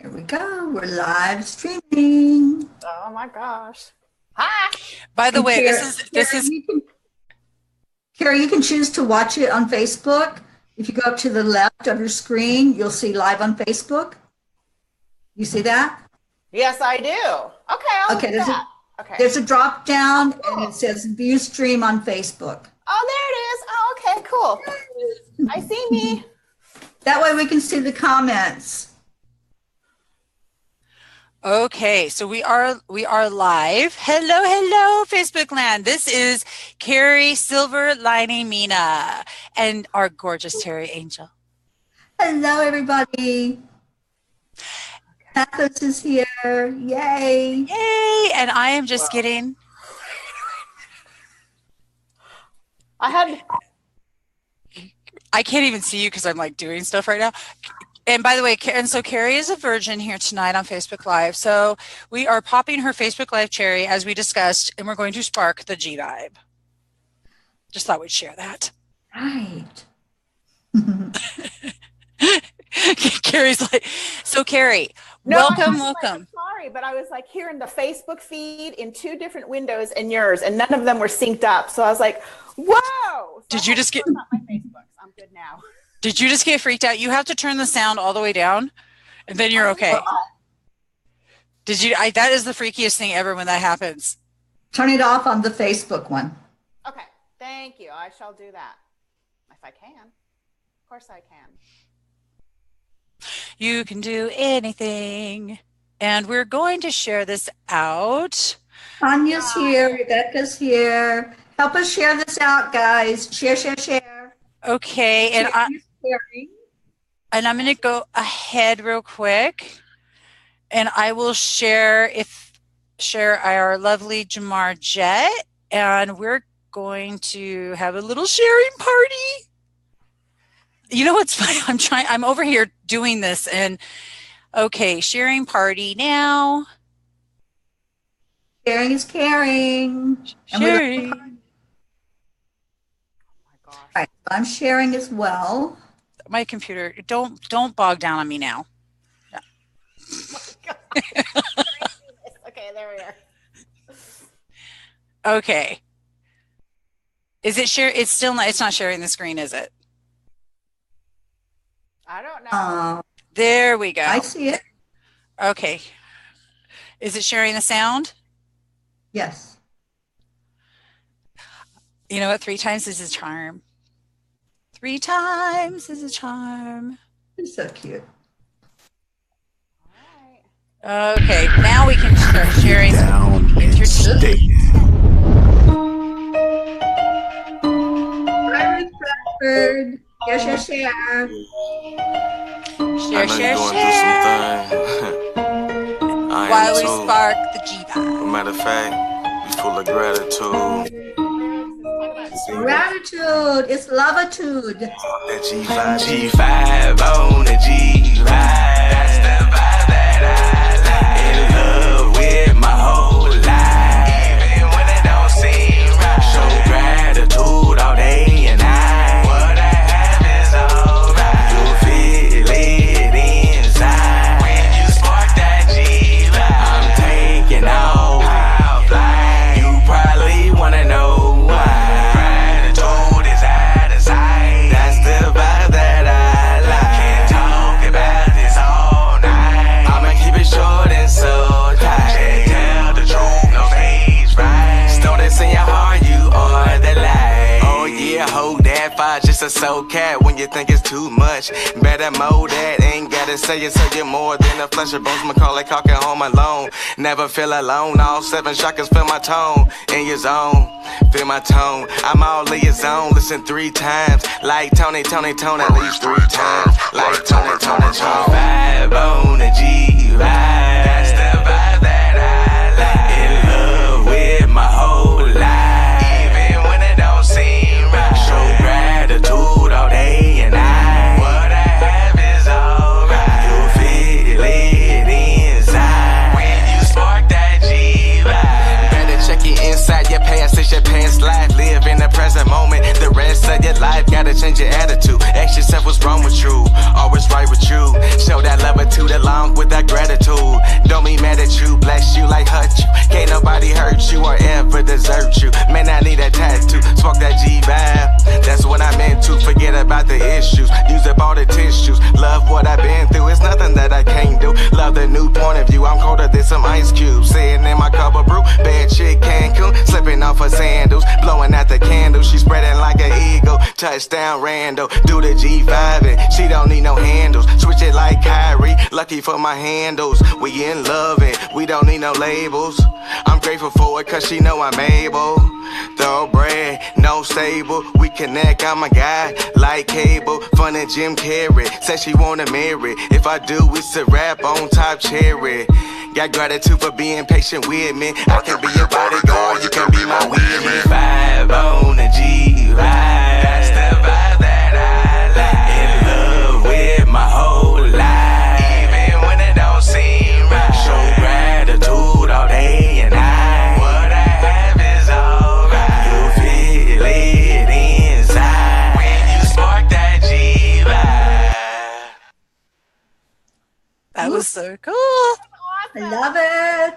Here we go. We're live streaming. Oh my gosh. Hi. By the way, Kari, this is Kari, you can choose to watch it on Facebook. If you go up to the left of your screen, you'll see live on Facebook. You see that? Yes, I do. Okay, I'll do that. There's a drop down and it says view stream on Facebook. Oh, there it is. Oh, okay, cool. I see me. That way we can see the comments. okay. So we are live. Hello, Facebook land. This is Kari Silver Lining Mena and our gorgeous Teri Angel. Hello, everybody. Athos is here. Yay. Yay! And I am just getting. I can't even see you because I'm like doing stuff right now. And by the way, so Kari is a virgin here tonight on Facebook Live. So we are popping her Facebook Live cherry as we discussed, and we're going to spark the G vibe. Just thought we'd share that. Right. Kari's like, so Kari, welcome. Sorry, but I was like hearing the Facebook feed in two different windows and yours, and none of them were synced up. So I was like, whoa. So Did you just get my Facebooks? I'm good now. Did you just get freaked out? You have to turn the sound all the way down, and then you're okay. Did you? That is the freakiest thing ever when that happens. Turn it off on the Facebook one. Okay, thank you. I shall do that if I can. Of course I can. You can do anything, and we're going to share this out. Tanya's here. Rebecca's here. Help us share this out, guys. Share. Okay, and I'm going to go ahead real quick, and I will share our lovely Jamar Jet, and we're going to have a little sharing party. You know what's funny? I'm over here doing this, and okay, sharing party now. Sharing is caring. Sharing. All right, I'm sharing as well. My computer, don't bog down on me now. Yeah. Okay, there we are. Okay. Is it share? It's not sharing the screen, is it? I don't know. There we go. I see it. Okay. Is it sharing the sound? Yes. You know what? 3 times is a charm. 3 times is a charm. It's so cute. All right. Okay, now we can start sharing. Hi, Bradford. Share. Share. While we spark the G-vibe. Matter of fact, we full of gratitude. Gratitude is lavitude. G5 on the G5. That's the vibe that I like. In love with my whole life. Even when it don't seem right. Show gratitude all day and night. What I have is alright. You feel it inside. When you spark that G5, I'm taking off. I'll fly. You probably wanna know why. Just a soul cat when you think it's too much. Better mold that, ain't gotta say it, so you're more than a flesh of bones. Macaulay Culkin home alone. Never feel alone. All 7 chakras feel my tone. In your zone, feel my tone. I'm all in your zone. Listen 3 times. Like Tony, at least 3 times. Like Tony. 5 on the G vibe. That's the vibe that I like. In love with my whole life. Even when it don't seem right. Show gratitude all day and night. What I have is alright. You feel it inside. When you spark that G-vibe. Better check it inside. Your past is your past life. Live in the present moment. The rest of your life gotta change your attitude. Ask yourself what's wrong with you. Always right with you. Show that servitude along with that gratitude. Don't be mad at you, bless you like hurt you. Can't nobody hurt you or ever desert you. Man, I need a tattoo, smoke that G vibe. That's what I'm into, forget about the issues. Use up all the tissues, love what I've been through. It's nothing that I can't do. Love the new point of view, I'm colder than some ice cubes. Sitting in my cup of brew, bad chick Cancun. Slipping off her sandals, blowing out the candles. She spreading like an eagle, touchdown Randall. Do the G5 and she don't need no handles. Switch it like Kyrie, lucky for my handles. We in love and we don't need no labels. I'm grateful for it cause she know I'm able. Thoroughbred, no stable. We connect, I'm a guy like cable. Fun and Jim Carrey, said she wanna marry. If I do, it's a rap on top cherry. Got gratitude for being patient with me. I can be your bodyguard, you can be my wheelie. Vibe on the G vibe. That's the vibe that I like. In love with my whole life, even when it don't seem right. Show gratitude all day and night. What I have is alright. You feel it inside when you spark that G vibe. That was so cool. I love it.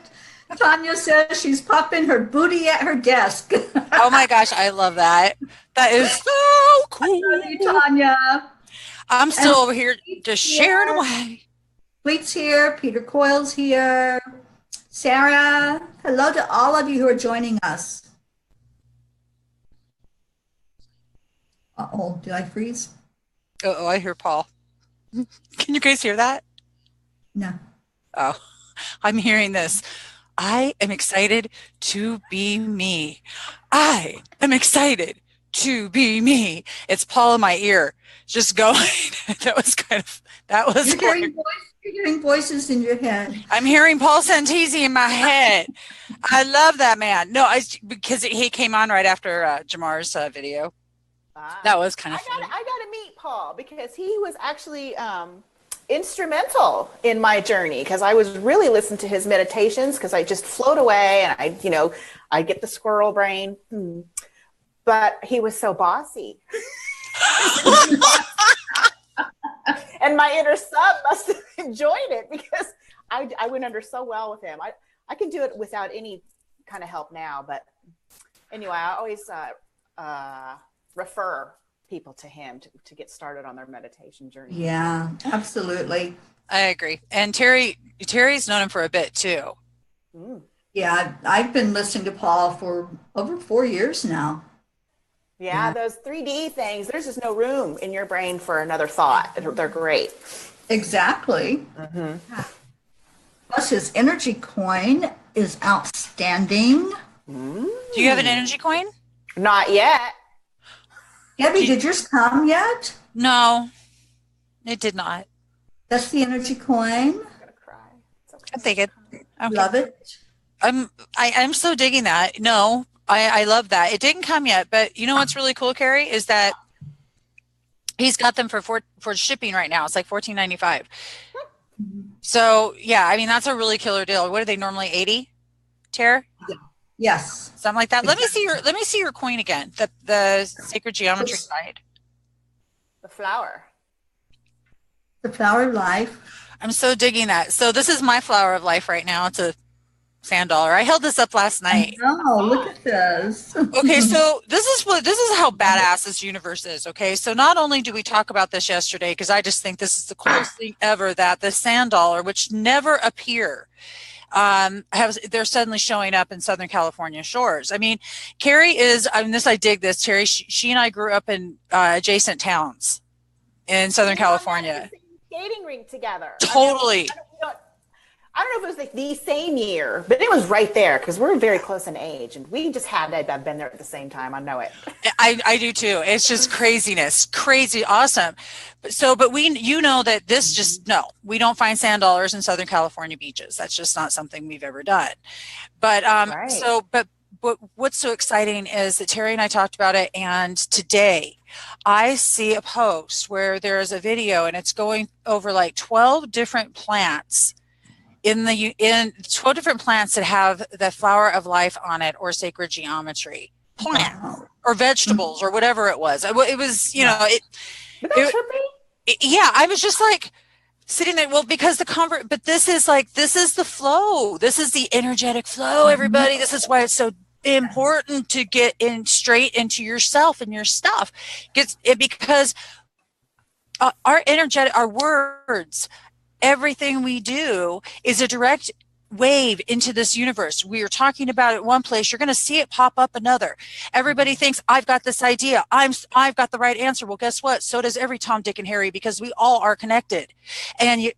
Tanya says she's popping her booty at her desk. Oh my gosh, I love that. That is so cool. I love you, Tanya. I'm still over here just sharing away. Fleet's here. Peter Coyle's here. Sarah. Hello to all of you who are joining us. Uh-oh, did I freeze? Oh, I hear Paul. Can you guys hear that? No. Oh, I'm hearing this. I am excited to be me. I am excited to be me. It's Paul in my ear, just going. That was You're hearing voices in your head. I'm hearing Paul Santisi in my head. I love that man. No, because he came on right after Jamar's video. That was kind of fun. I got to meet Paul because he was actually instrumental in my journey because I was really listening to his meditations because I just float away and I get the squirrel brain. But he was so bossy. And my inner sub must have enjoyed it because I went under so well with him. I can do it without any kind of help now. But anyway, I always refer people to him to get started on their meditation journey. Yeah, absolutely. I agree. And Terry's known him for a bit too. Yeah, I've been listening to Paul for over 4 years now. Yeah, those 3D things, there's just no room in your brain for another thought. They're great. Exactly. Plus his energy coin is outstanding. Do you have an energy coin? Not yet. Gabby, did yours come yet? No, it did not. That's the energy coin. I'm gonna cry. It's okay. I think it. Okay. Love it. I'm so digging that. No, I love that. It didn't come yet, but you know what's really cool, Kari, is that he's got them for shipping right now. It's like $14.95. So yeah, I mean that's a really killer deal. What are they normally 80? Tara? Yes. Something like that. Let me see your coin again. The sacred geometry side. The flower. The flower of life. I'm so digging that. So this is my flower of life right now. It's a sand dollar. I held this up last night. Oh, look at this. Okay, so this is how badass this universe is. Okay, so not only do we talk about this yesterday, because I just think this is the coolest thing ever, that the sand dollar, which never appear, they're suddenly showing up in Southern California shores. I mean, Kari is, I dig this, Terry. She and I grew up in adjacent towns in Southern California. Skating rink together. Totally. I don't know if it was like the same year, but it was right there because we're very close in age and we just had to have been there at the same time. I know it. I do too. It's just craziness. Crazy. Awesome. But we know that this just, no, we don't find sand dollars in Southern California beaches. That's just not something we've ever done. But, right. But what's so exciting is that Terry and I talked about it. And today I see a post where there is a video and it's going over like 12 different plants in 12 different plants that have the flower of life on it or sacred geometry plant or vegetables or whatever it was. It was, Yeah, I was just like, sitting there, well, because but this is the flow. This is the energetic flow, everybody. This is why it's so important to get in straight into yourself and your stuff. Because our words, everything we do is a direct wave into this universe. We are talking about it one place, you're going to see it pop up another. Everybody thinks I've got this idea, I've got the right answer. Well, guess what? So does every Tom, Dick, and Harry, because we all are connected. And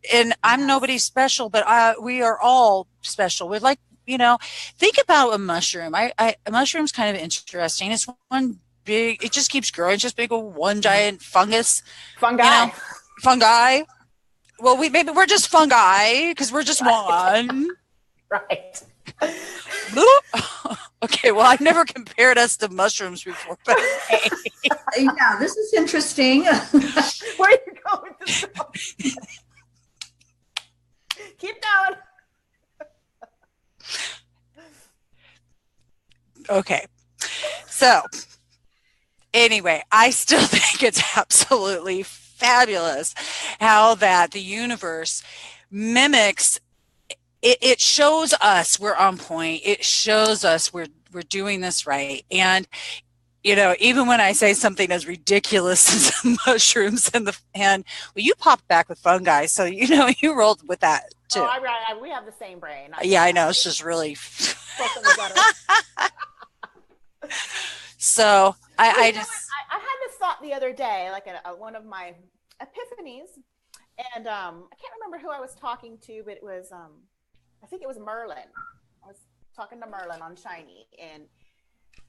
I'm nobody special, but we are all special. We're like, think about a mushroom. A mushroom's kind of interesting. It's one big, it just keeps growing. It's just big old one giant fungus. Fungi. Well, maybe we're just fungi because we're just one. Right. Okay, well, I've never compared us to mushrooms before, but hey. Yeah, this is interesting. Where are you going with this? Keep going. Okay. So, anyway, I still think it's absolutely fabulous how that the universe mimics it shows us we're on point. It shows us we're doing this right. And even when I say something as ridiculous as mushrooms well, you popped back with fungi, so you rolled with that too. Oh, we have the same brain. I know, it's just really so I just I had this thought the other day, like one of my epiphanies, and I can't remember who I was talking to, but it was I think it was Merlin. I was talking to Merlin on Shiny, and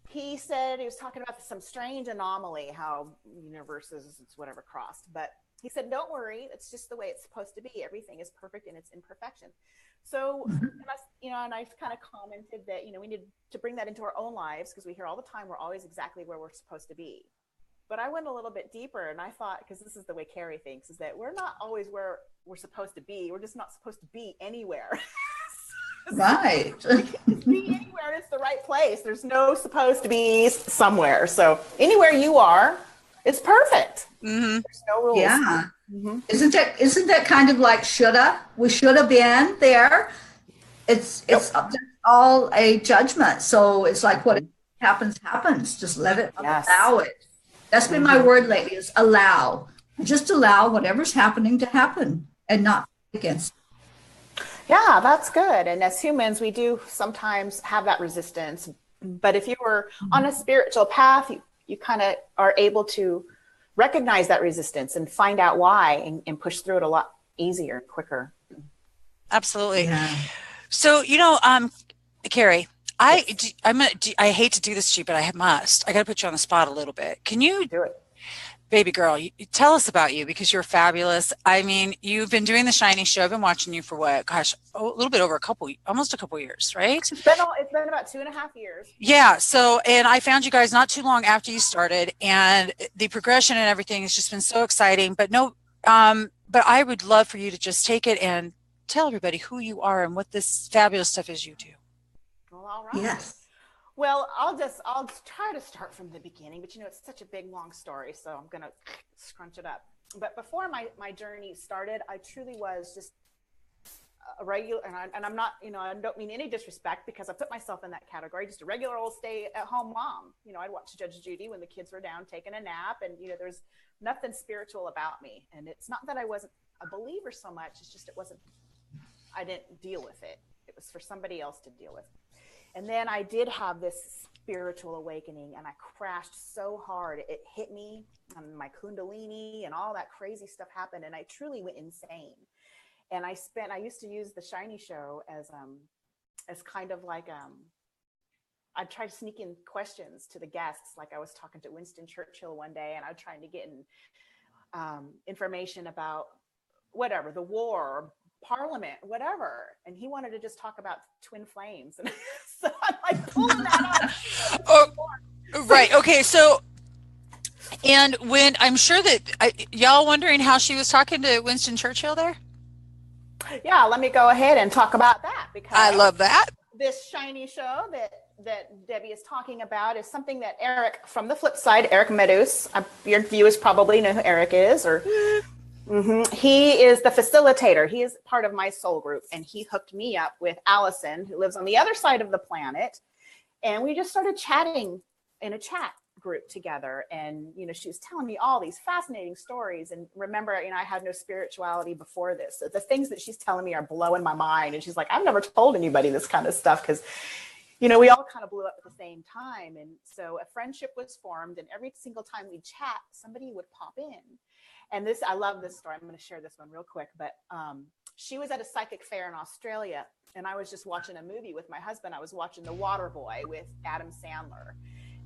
he said he was talking about some strange anomaly, how universes, it's whatever crossed, but he said, don't worry, it's just the way it's supposed to be. Everything is perfect in its imperfection. So, and I kind of commented that, we need to bring that into our own lives, because we hear all the time we're always exactly where we're supposed to be. But I went a little bit deeper, and I thought, because this is the way Kari thinks, is that we're not always where we're supposed to be. We're just not supposed to be anywhere. Right. We can just be anywhere, and it's the right place. There's no supposed to be somewhere. So anywhere you are, it's perfect. Mm-hmm. There's no rules. Yeah. Mm-hmm. Isn't that kind of like shoulda? We should have been there. It's all a judgment. So it's like what happens. Just let it allow it. That's been my word lately, is allow. Just allow whatever's happening to happen and not against it. Yeah, that's good. And as humans, we do sometimes have that resistance. But if you were on a spiritual path, you kind of are able to recognize that resistance and find out why and push through it a lot easier and quicker. Absolutely. Yeah. So, Kari, I hate to do this to you, but I must. I got to put you on the spot a little bit. Can you do it? Baby girl, tell us about you, because you're fabulous. I mean, you've been doing the Shiny Show. I've been watching you for what? Gosh, a little bit over almost a couple years, right? It's been about 2.5 years. Yeah. So, and I found you guys not too long after you started, and the progression and everything has just been so exciting. But but I would love for you to just take it and tell everybody who you are and what this fabulous stuff is you do. Well, all right. Yes. Well, I'll try to start from the beginning, but it's such a big, long story, so I'm going to scrunch it up. But before my journey started, I truly was just a regular, and I'm not, I don't mean any disrespect, because I put myself in that category, just a regular old stay-at-home mom. I'd watch Judge Judy when the kids were down taking a nap, and, there's nothing spiritual about me. And it's not that I wasn't a believer so much, it's just I didn't deal with it. It was for somebody else to deal with. And then I did have this spiritual awakening, and I crashed so hard. It hit me, and my kundalini and all that crazy stuff happened, and I truly went insane. And I used to use the Shiny Show as kind of like, I'd try to sneak in questions to the guests. Like I was talking to Winston Churchill one day, and I was trying to get information about whatever, the war, Parliament, whatever, and he wanted to just talk about twin flames, and so I'm like pulling that up. Oh, right. Okay. So, and when I'm sure that y'all wondering how she was talking to Winston Churchill there. Yeah, let me go ahead and talk about that, because I love that. This Shiny Show that Debbie is talking about is something that Eric from the flip side, Eric Medus, your viewers probably know who Eric is, or He is the facilitator. He is part of my soul group, and he hooked me up with Allison, who lives on the other side of the planet. And we just started chatting in a chat group together. And, you know, she was telling me all these fascinating stories. And remember, you know, I had no spirituality before this. So the things that she's telling me are blowing my mind. And she's like, I've never told anybody this kind of stuff, because, you know, we all kind of blew up at the same time. And so a friendship was formed, and every single time we chat, somebody would pop in. And this, I love this story. I'm going to share this one real quick. But she was at a psychic fair in Australia, and I was just watching a movie with my husband. I was watching The Waterboy with Adam Sandler.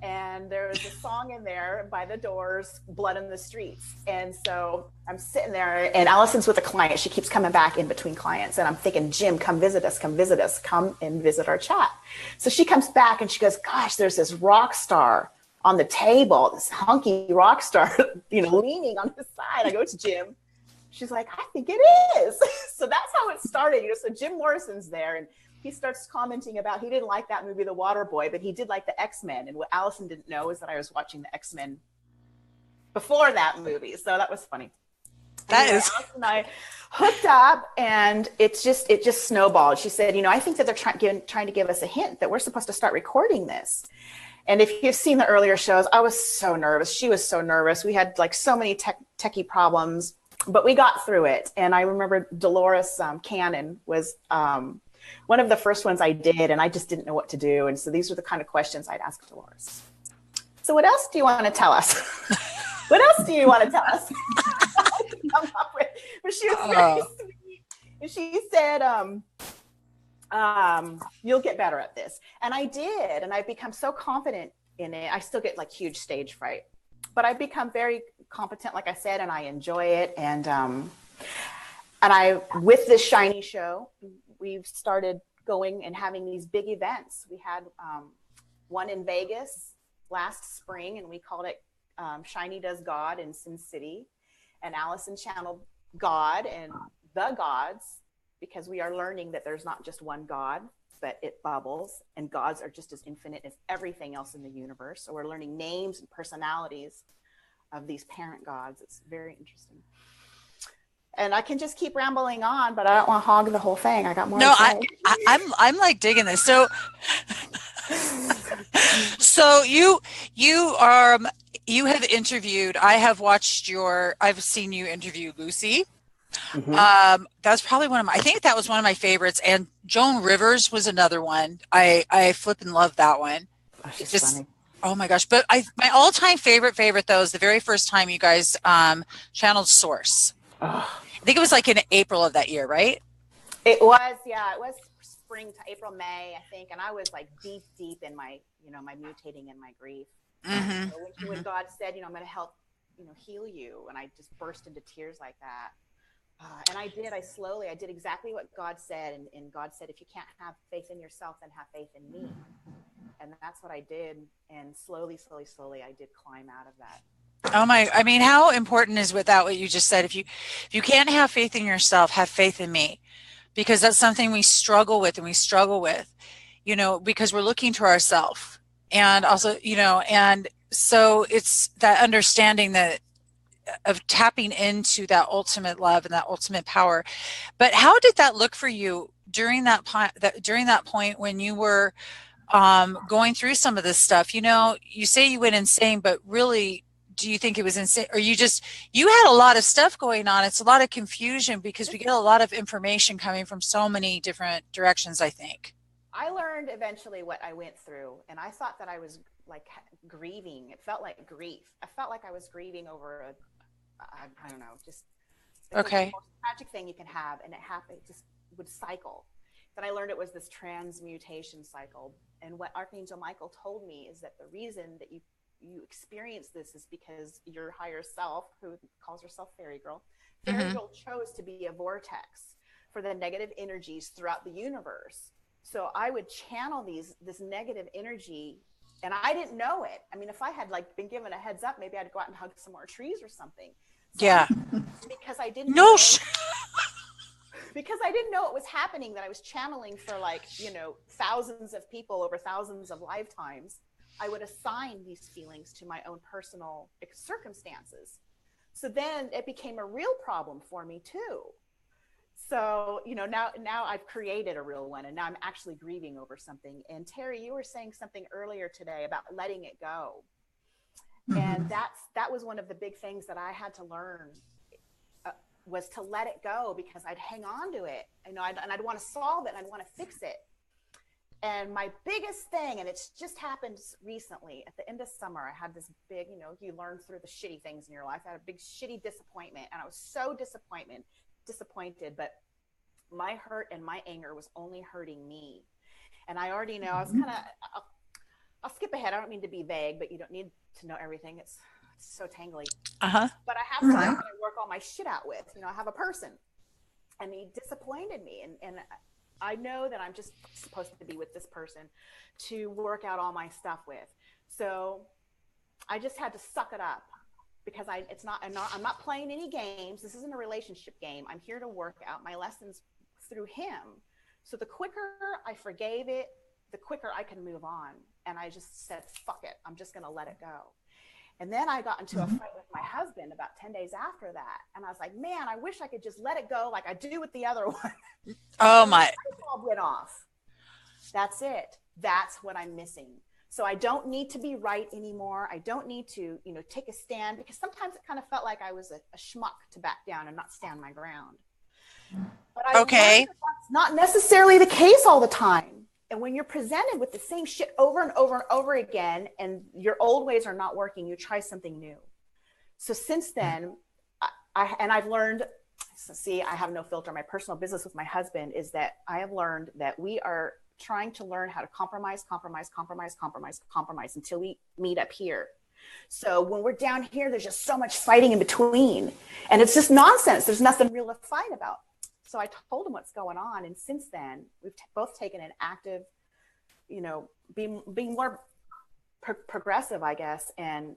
And there was a song in there by The Doors, Blood in the Streets. And so I'm sitting there, and Allison's with a client. She keeps coming back in between clients. And I'm thinking, Jim, come visit us, come visit us, come and visit our chat. So she comes back and she goes, gosh, there's this rock star on the table, this hunky rock star, you know, leaning on the side. I go, it's Jim. She's like, I think it is. So that's how it started. You know, so Jim Morrison's there, and he starts commenting about, he didn't like that movie, The Waterboy, but he did like the X-Men. And what Allison didn't know is that I was watching the X-Men before that movie. So that was funny. That is. Allison and I hooked up, and it just snowballed. She said, you know, I think that they're trying to give us a hint that we're supposed to start recording this. And if you've seen the earlier shows, I was so nervous. She was so nervous. We had like so many techie problems, but we got through it. And I remember Dolores Cannon was one of the first ones I did, and I just didn't know what to do. And so these were the kind of questions I'd ask Dolores. So what else do you want to tell us? What else do you want to tell us? But she was very sweet. And she said, you'll get better at this. And I did. And I've become so confident in it. I still get like huge stage fright, but I've become very competent, like I said, and I enjoy it. And I, with this shiny show, we've started going and having these big events. We had one in Vegas last spring, and we called it Shiny Does God in Sin City. And Allison channeled God and the gods, because we are learning that there's not just one God, but it bubbles, and gods are just as infinite as everything else in the universe. So we're learning names and personalities of these parent gods. It's very interesting. And I can just keep rambling on, but I don't want to hog the whole thing. I got more. No, I'm like digging this. So, you have interviewed. I have watched I've seen you interview Lucy. Mm-hmm. That's probably I think that was one of my favorites. And Joan Rivers was another one. I flipping love that one. Oh, she's just funny. Oh my gosh. But my all-time favorite though is the very first time you guys channeled Source. Oh. I think it was like in April of that year, right? It was, yeah. It was spring to April, May, I think. And I was like deep in my, my mutating and my grief. Mm-hmm. So when God said, I'm going to help, heal you. And I just burst into tears like that. And I did exactly what God said. And God said, if you can't have faith in yourself, then have faith in me. And that's what I did. And slowly, I did climb out of that. Oh my, I mean, how important is with that what you just said? If you can't have faith in yourself, have faith in me. Because that's something we struggle with, because we're looking to ourselves. And also, and so it's that understanding of tapping into that ultimate love and that ultimate power. But how did that look for you during that point when you were going through some of this stuff? You say you went insane, but really, do you think it was insane? Or you had a lot of stuff going on. It's a lot of confusion because we get a lot of information coming from so many different directions, I think. I learned eventually what I went through, and I thought that I was like grieving. It felt like grief. I felt like I was grieving over I don't know, just okay. The most tragic thing you can have, and it just would cycle. Then I learned it was this transmutation cycle. And what Archangel Michael told me is that the reason that you experience this is because your higher self, who calls herself Fairy Girl, chose to be a vortex for the negative energies throughout the universe. So I would channel this negative energy, and I didn't know it. I mean, if I had been given a heads up, maybe I'd go out and hug some more trees or something. So yeah. Because I didn't because I didn't know it was happening, that I was channeling for thousands of people over thousands of lifetimes. I would assign these feelings to my own personal circumstances. So then it became a real problem for me too. So, now I've created a real one, and now I'm actually grieving over something. And Teri, you were saying something earlier today about letting it go. Mm-hmm. And that was one of the big things that I had to learn, was to let it go, because I'd hang on to it, and I'd want to solve it, and I'd want to fix it. And my biggest thing, and it's just happened recently at the end of summer, I had this big, you learn through the shitty things in your life. I had a big shitty disappointment, and I was so disappointed, but my hurt and my anger was only hurting me. And I already know, I was kind of, I'll skip ahead. I don't mean to be vague, but you don't need to know everything. It's so tangly. Uh-huh. But I have someone that I work all my shit out with. I have a person, and he disappointed me. And I know that I'm just supposed to be with this person to work out all my stuff with. So I just had to suck it up, because I'm not playing any games. This isn't a relationship game. I'm here to work out my lessons through him. So the quicker I forgave it, the quicker I can move on. And I just said, fuck it. I'm just going to let it go. And then I got into a fight with my husband about 10 days after that. And I was like, man, I wish I could just let it go like I do with the other one. Oh my. The light bulb went off. That's it. That's what I'm missing. So I don't need to be right anymore. I don't need to, take a stand, because sometimes it kind of felt like I was a schmuck to back down and not stand my ground. But I learned that that's not necessarily the case all the time. And when you're presented with the same shit over and over and over again, and your old ways are not working, you try something new. So since then, I've learned, I have no filter. My personal business with my husband is that I have learned that we are trying to learn how to compromise until we meet up here. So when we're down here, there's just so much fighting in between, and it's just nonsense. There's nothing real to fight about. So I told him what's going on. And since then, we've both taken an active, being more progressive, I guess, and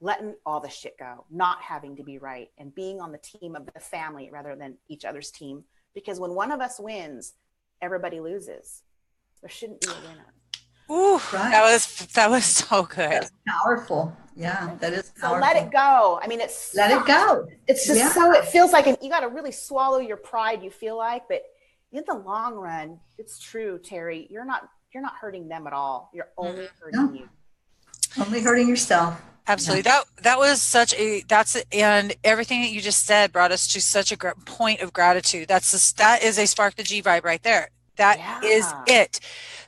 letting all the shit go, not having to be right, and being on the team of the family rather than each other's team. Because when one of us wins, everybody loses. There shouldn't be a winner. Ooh, right. That was so good. That's powerful. Yeah, that is powerful. So let it go. I mean, it feels like you got to really swallow your pride, you feel like, but in the long run, it's true, Teri, you're not hurting them at all. You're only hurting you. Only hurting yourself. Absolutely. Yeah. That was and everything that you just said brought us to such a point of gratitude. That is a spark the G vibe right there. That is it.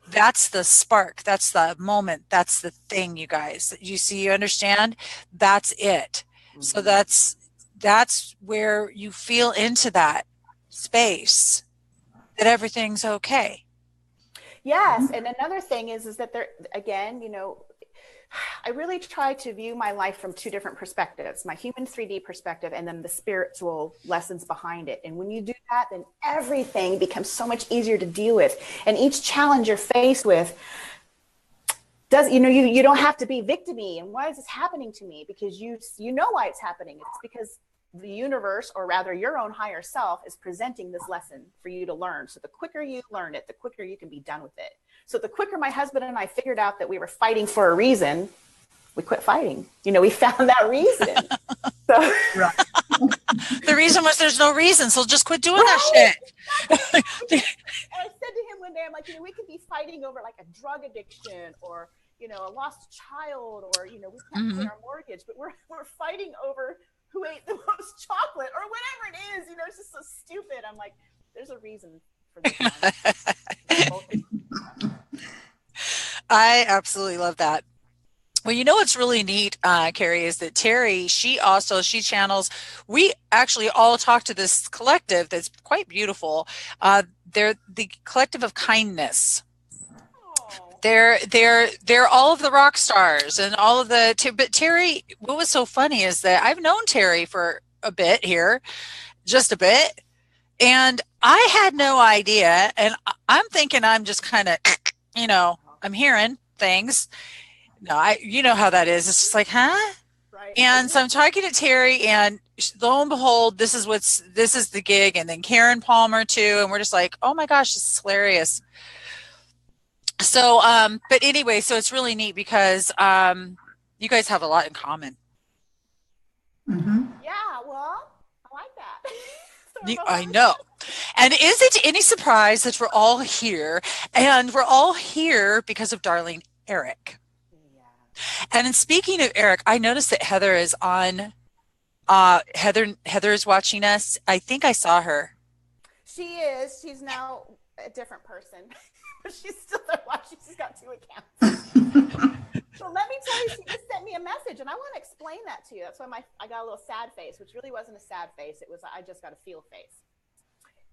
That's the spark. That's the moment. That's the thing, you guys. You understand? That's it. Mm-hmm. So that's where you feel into that space that everything's okay. Yes. And another thing is that there, again, I really try to view my life from two different perspectives, my human 3D perspective, and then the spiritual lessons behind it. And when you do that, then everything becomes so much easier to deal with. And each challenge you're faced with you don't have to be victim-y. And why is this happening to me? Because you know why it's happening. It's because the universe, or rather your own higher self, is presenting this lesson for you to learn. So the quicker you learn it, the quicker you can be done with it. So the quicker my husband and I figured out that we were fighting for a reason, we quit fighting. We found that reason. So the reason was there's no reason, so just quit doing that shit. And I said to him one day, I'm like, we could be fighting over like a drug addiction, or a lost child, or we can't pay our mortgage, but we're fighting over who ate the most chocolate or whatever it is. It's just so stupid. I'm like, there's a reason for this. I absolutely love that. Well, what's really neat, Kari, is that Teri, she channels, we actually all talk to this collective that's quite beautiful. They're the collective of kindness. They're all of the rock stars and all of the, but Teri, what was so funny is that I've known Teri for a bit here, just a bit. And I had no idea. And I'm thinking I'm just kind of, I'm hearing things. No, you know how that is. It's just like, huh? Right. And so I'm talking to Teri, and lo and behold, this is the gig. And then Karen Palmer too. And we're just like, oh my gosh, this is hilarious. So, but anyway, so it's really neat because you guys have a lot in common. Mm-hmm. Yeah, I know. And is it any surprise that we're all here? And we're all here because of darling Eric. Yeah. And in speaking of Eric, I noticed that Heather is on. Heather is watching us. I think I saw her. She is. She's now a different person, but she's still there watching. She's got 2 accounts. So let me tell you, she just sent me a message, and I want to explain that to you. That's why I got a little sad face, which really wasn't a sad face. It was I just got a feel face.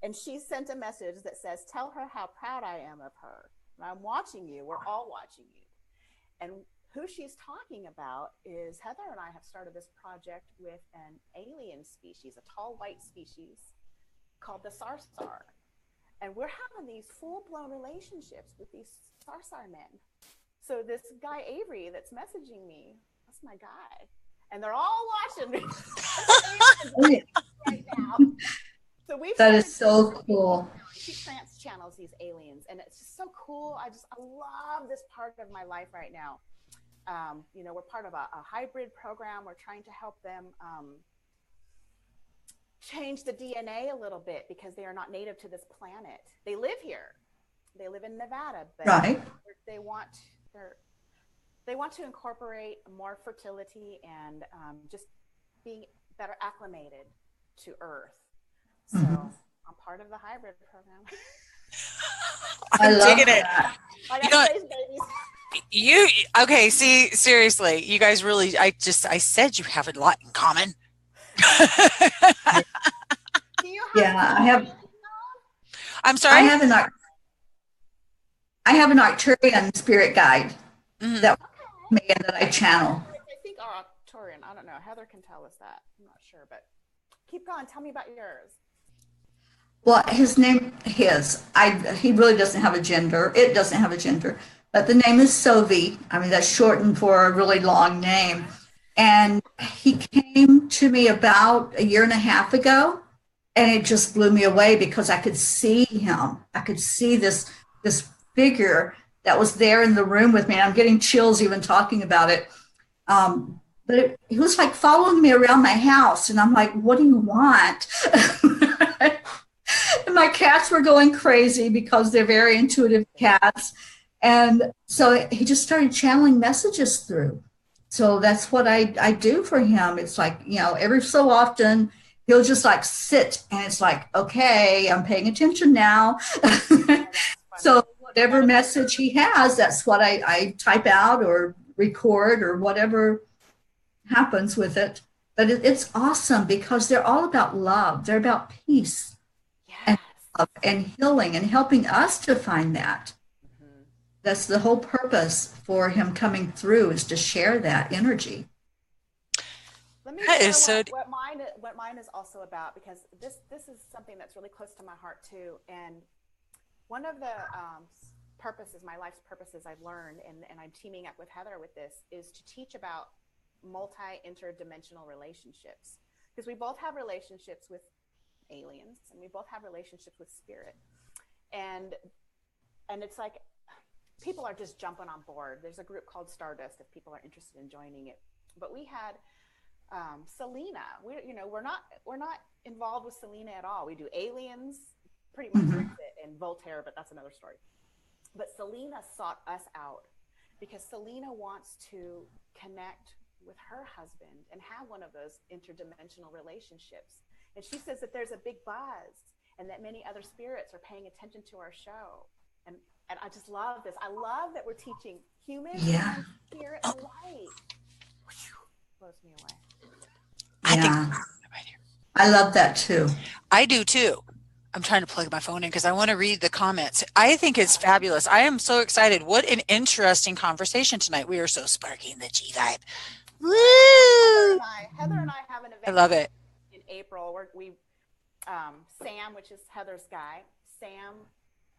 And she sent a message that says, "Tell her how proud I am of her. And I'm watching you. We're all watching you." And who she's talking about is Heather and I have started this project with an alien species, a tall white species called the Sarsar. And we're having these full-blown relationships with these Sarsar men. So this guy Avery that's messaging me, that's my guy. And they're all watching me right now. So that is so cool. She trans channels these aliens, and it's just so cool. I love this part of my life right now. You know, we're part of a hybrid program. We're trying to help them change the DNA a little bit because they are not native to this planet. They live here. They live in Nevada, but right. they want to incorporate more fertility and just being better acclimated to Earth. So I'm part of the hybrid program. I'm digging it. I got space babies. Okay, see, seriously, you guys really, I said you have a lot in common. Do you have I have. I'm sorry? I have an Arcturian spirit guide that I channel. I think Arcturian. I don't know. Heather can tell us that. I'm not sure, but keep going. Tell me about yours. Well, he really doesn't have a gender. It doesn't have a gender, but the name is Sovi. I mean, that's shortened for a really long name. And he came to me about 1.5 years ago, and it just blew me away because I could see him. I could see this figure that was there in the room with me. And I'm getting chills even talking about it. But he was like following me around my house, and I'm like, "What do you want?" And my cats were going crazy because they're very intuitive cats. And so he just started channeling messages through. So that's what I do for him. It's like, you know, every so often he'll just like sit and it's like, okay, I'm paying attention now. So whatever message he has, that's what I type out or record or whatever happens with it. But it's awesome because they're all about love. They're about peace. And healing and helping us to find that. That's the whole purpose for him coming through, is to share that energy. Let me share what mine is also about, because this is something that's really close to my heart too. And one of the purposes, my life's purposes I've learned, and I'm teaming up with Heather with this, is to teach about multi-interdimensional relationships, because we both have relationships with aliens and we both have relationships with spirit, and it's like people are just jumping on board. There's a group called Stardust if people are interested in joining it. But we had Selena. We're not involved with Selena at all. We do aliens, pretty much and Voltaire, but that's another story. But Selena sought us out because Selena wants to connect with her husband and have one of those interdimensional relationships. And she says that there's a big buzz and that many other spirits are paying attention to our show. And I just love this. I love that we're teaching humans and spirit alike. Blows me away. I love that too. I do too. I'm trying to plug my phone in because I want to read the comments. I think it's fabulous. I am so excited. What an interesting conversation tonight. We are so sparky in the G vibe. Woo! Heather and I have an event. I love it. In April, Sam, which is Heather's guy, Sam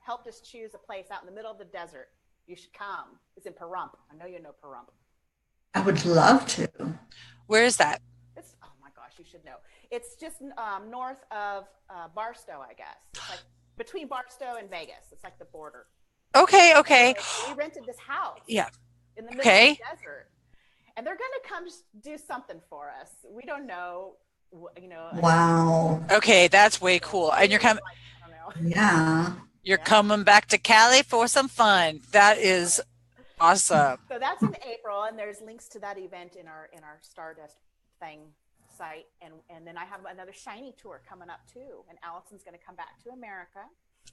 helped us choose a place out in the middle of the desert. You should come. It's in Pahrump. I know you know Pahrump. I would love to. Where is that? It's, oh my gosh, you should know. It's just north of Barstow, I guess. It's like between Barstow and Vegas. It's like the border. Okay. So we rented this house. Yeah. In the middle of the desert. And they're going to come do something for us. We don't know. you know. Wow. Okay, that's way cool. And you're coming. I don't know. Yeah. You're coming back to Cali for some fun. That is awesome. So that's in April, and there's links to that event in our Stardust thing site, and then I have another shiny tour coming up too, and Allison's going to come back to America.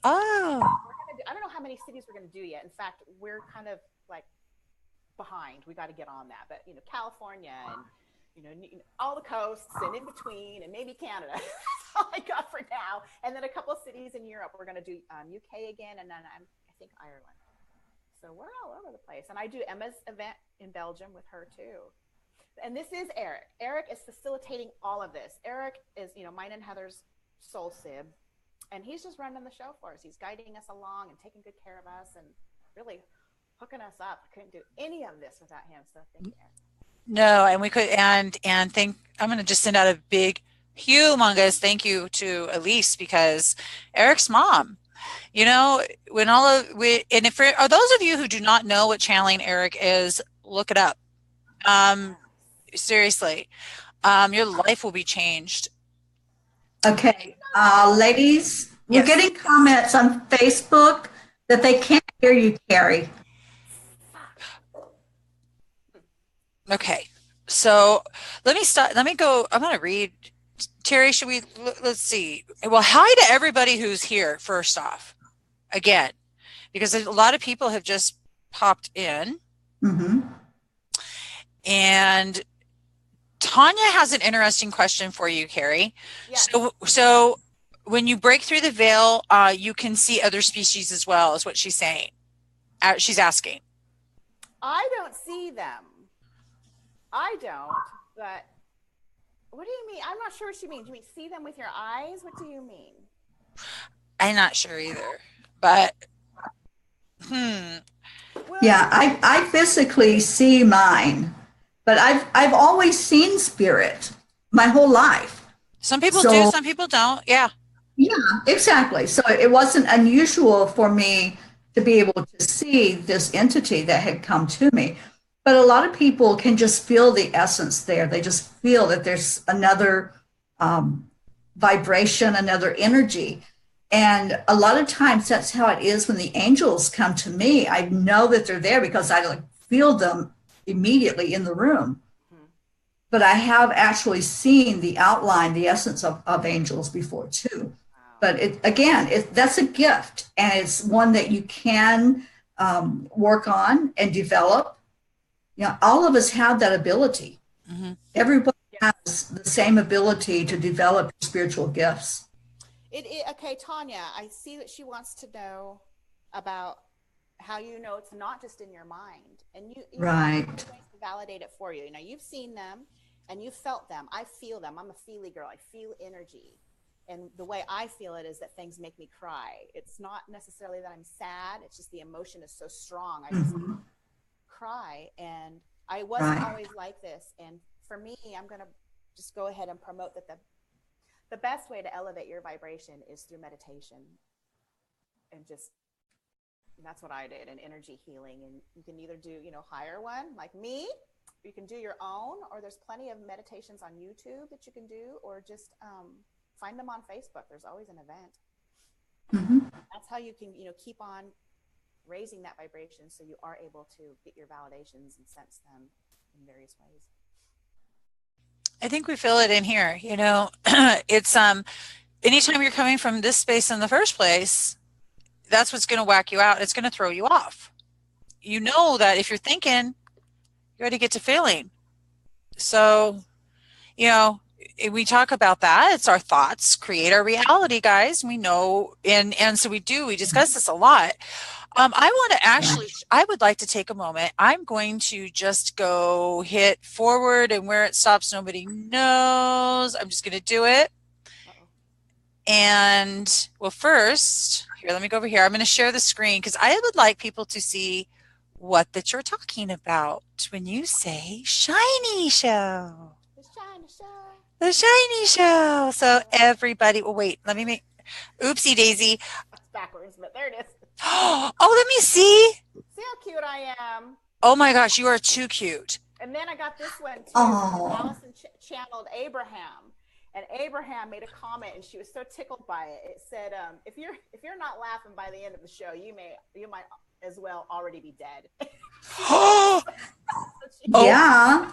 Oh. I don't know how many cities we're going to do yet. In fact, we're kind of like behind. We got to get on that, but you know, California and you know all the coasts and in between, and maybe Canada. That's all I got for now. And then a couple of cities in Europe. We're going to do UK again, and then I think Ireland. So we're all over the place. And I do Emma's event in Belgium with her too. And this is Eric. Eric is facilitating all of this. Eric is, you know, mine and Heather's soul sib, and he's just running the show for us. He's guiding us along and taking good care of us and really hooking us up. I couldn't do any of this without him. So thank you, Eric. No, and we could, and thank, I'm going to just send out a big, humongous thank you to Elise, because Eric's mom, you know, when all of we, and if for those of you who do not know what channeling Eric is, look it up. Seriously, your life will be changed. Okay, ladies, we're Yes. getting comments on Facebook that they can't hear you, Kari. Okay, so let me go, I'm going to read. Teri, should we, let's see. Well, hi to everybody who's here, first off, again, because a lot of people have just popped in. Mm-hmm. And Tanya has an interesting question for you, Kari. Yes. So when you break through the veil, you can see other species as well, is what she's saying. She's asking. I don't see them. I don't, but what do you mean? I'm not sure what she means. Do you mean see them with your eyes? What do you mean? I'm not sure either, but Well, Yeah, I physically see mine, but I've always seen spirit my whole life. some people So- do, some people don't. Yeah. Yeah, exactly. So it wasn't unusual for me to be able to see this entity that had come to me. But a lot of people can just feel the essence there. They just feel that there's another vibration, another energy. And a lot of times that's how it is when the angels come to me. I know that they're there because I like feel them immediately in the room. But I have actually seen the outline, the essence of angels before too. But that's a gift, and it's one that you can work on and develop. You know, all of us have that ability. Mm-hmm. Everybody has the same ability to develop spiritual gifts. Okay, Tanya, I see that she wants to know about how you know it's not just in your mind, and you Right. have ways to validate it for you. You know, you've seen them and you felt them. I feel them. I'm a feely girl. I feel energy. And the way I feel it is that things make me cry. It's not necessarily that I'm sad. It's just the emotion is so strong. I just cry. And I wasn't Right. always like this. And for me, I'm going to just go ahead and promote that the best way to elevate your vibration is through meditation. And that's what I did, and energy healing. And you can either do, hire one like me, or you can do your own, or there's plenty of meditations on YouTube that you can do, or just find them on Facebook. There's always an event. Mm-hmm. That's how you can, keep on raising that vibration, so you are able to get your validations and sense them in various ways. I think we feel it in here. It's anytime you're coming from this space in the first place, that's what's going to whack you out. It's going to throw you off. You know that if you're thinking, you already get to feeling. So, we talk about that. It's our thoughts create our reality, guys. We know, and so we discuss this a lot. I would like to take a moment. I'm going to just go hit forward, and where it stops, nobody knows. I'm just going to do it. And well, first, here, let me go over here. I'm going to share the screen because I would like people to see that you're talking about when you say shiny show. The shiny show. The shiny show. So everybody, wait, let me oopsie daisy. It's backwards, but there it is. Oh, let me see. See how cute I am. Oh my gosh, you are too cute. And then I got this one too. Oh. Allison channeled Abraham. And Abraham made a comment, and she was so tickled by it. It said, "If you're not laughing by the end of the show, you might as well already be dead." Yeah.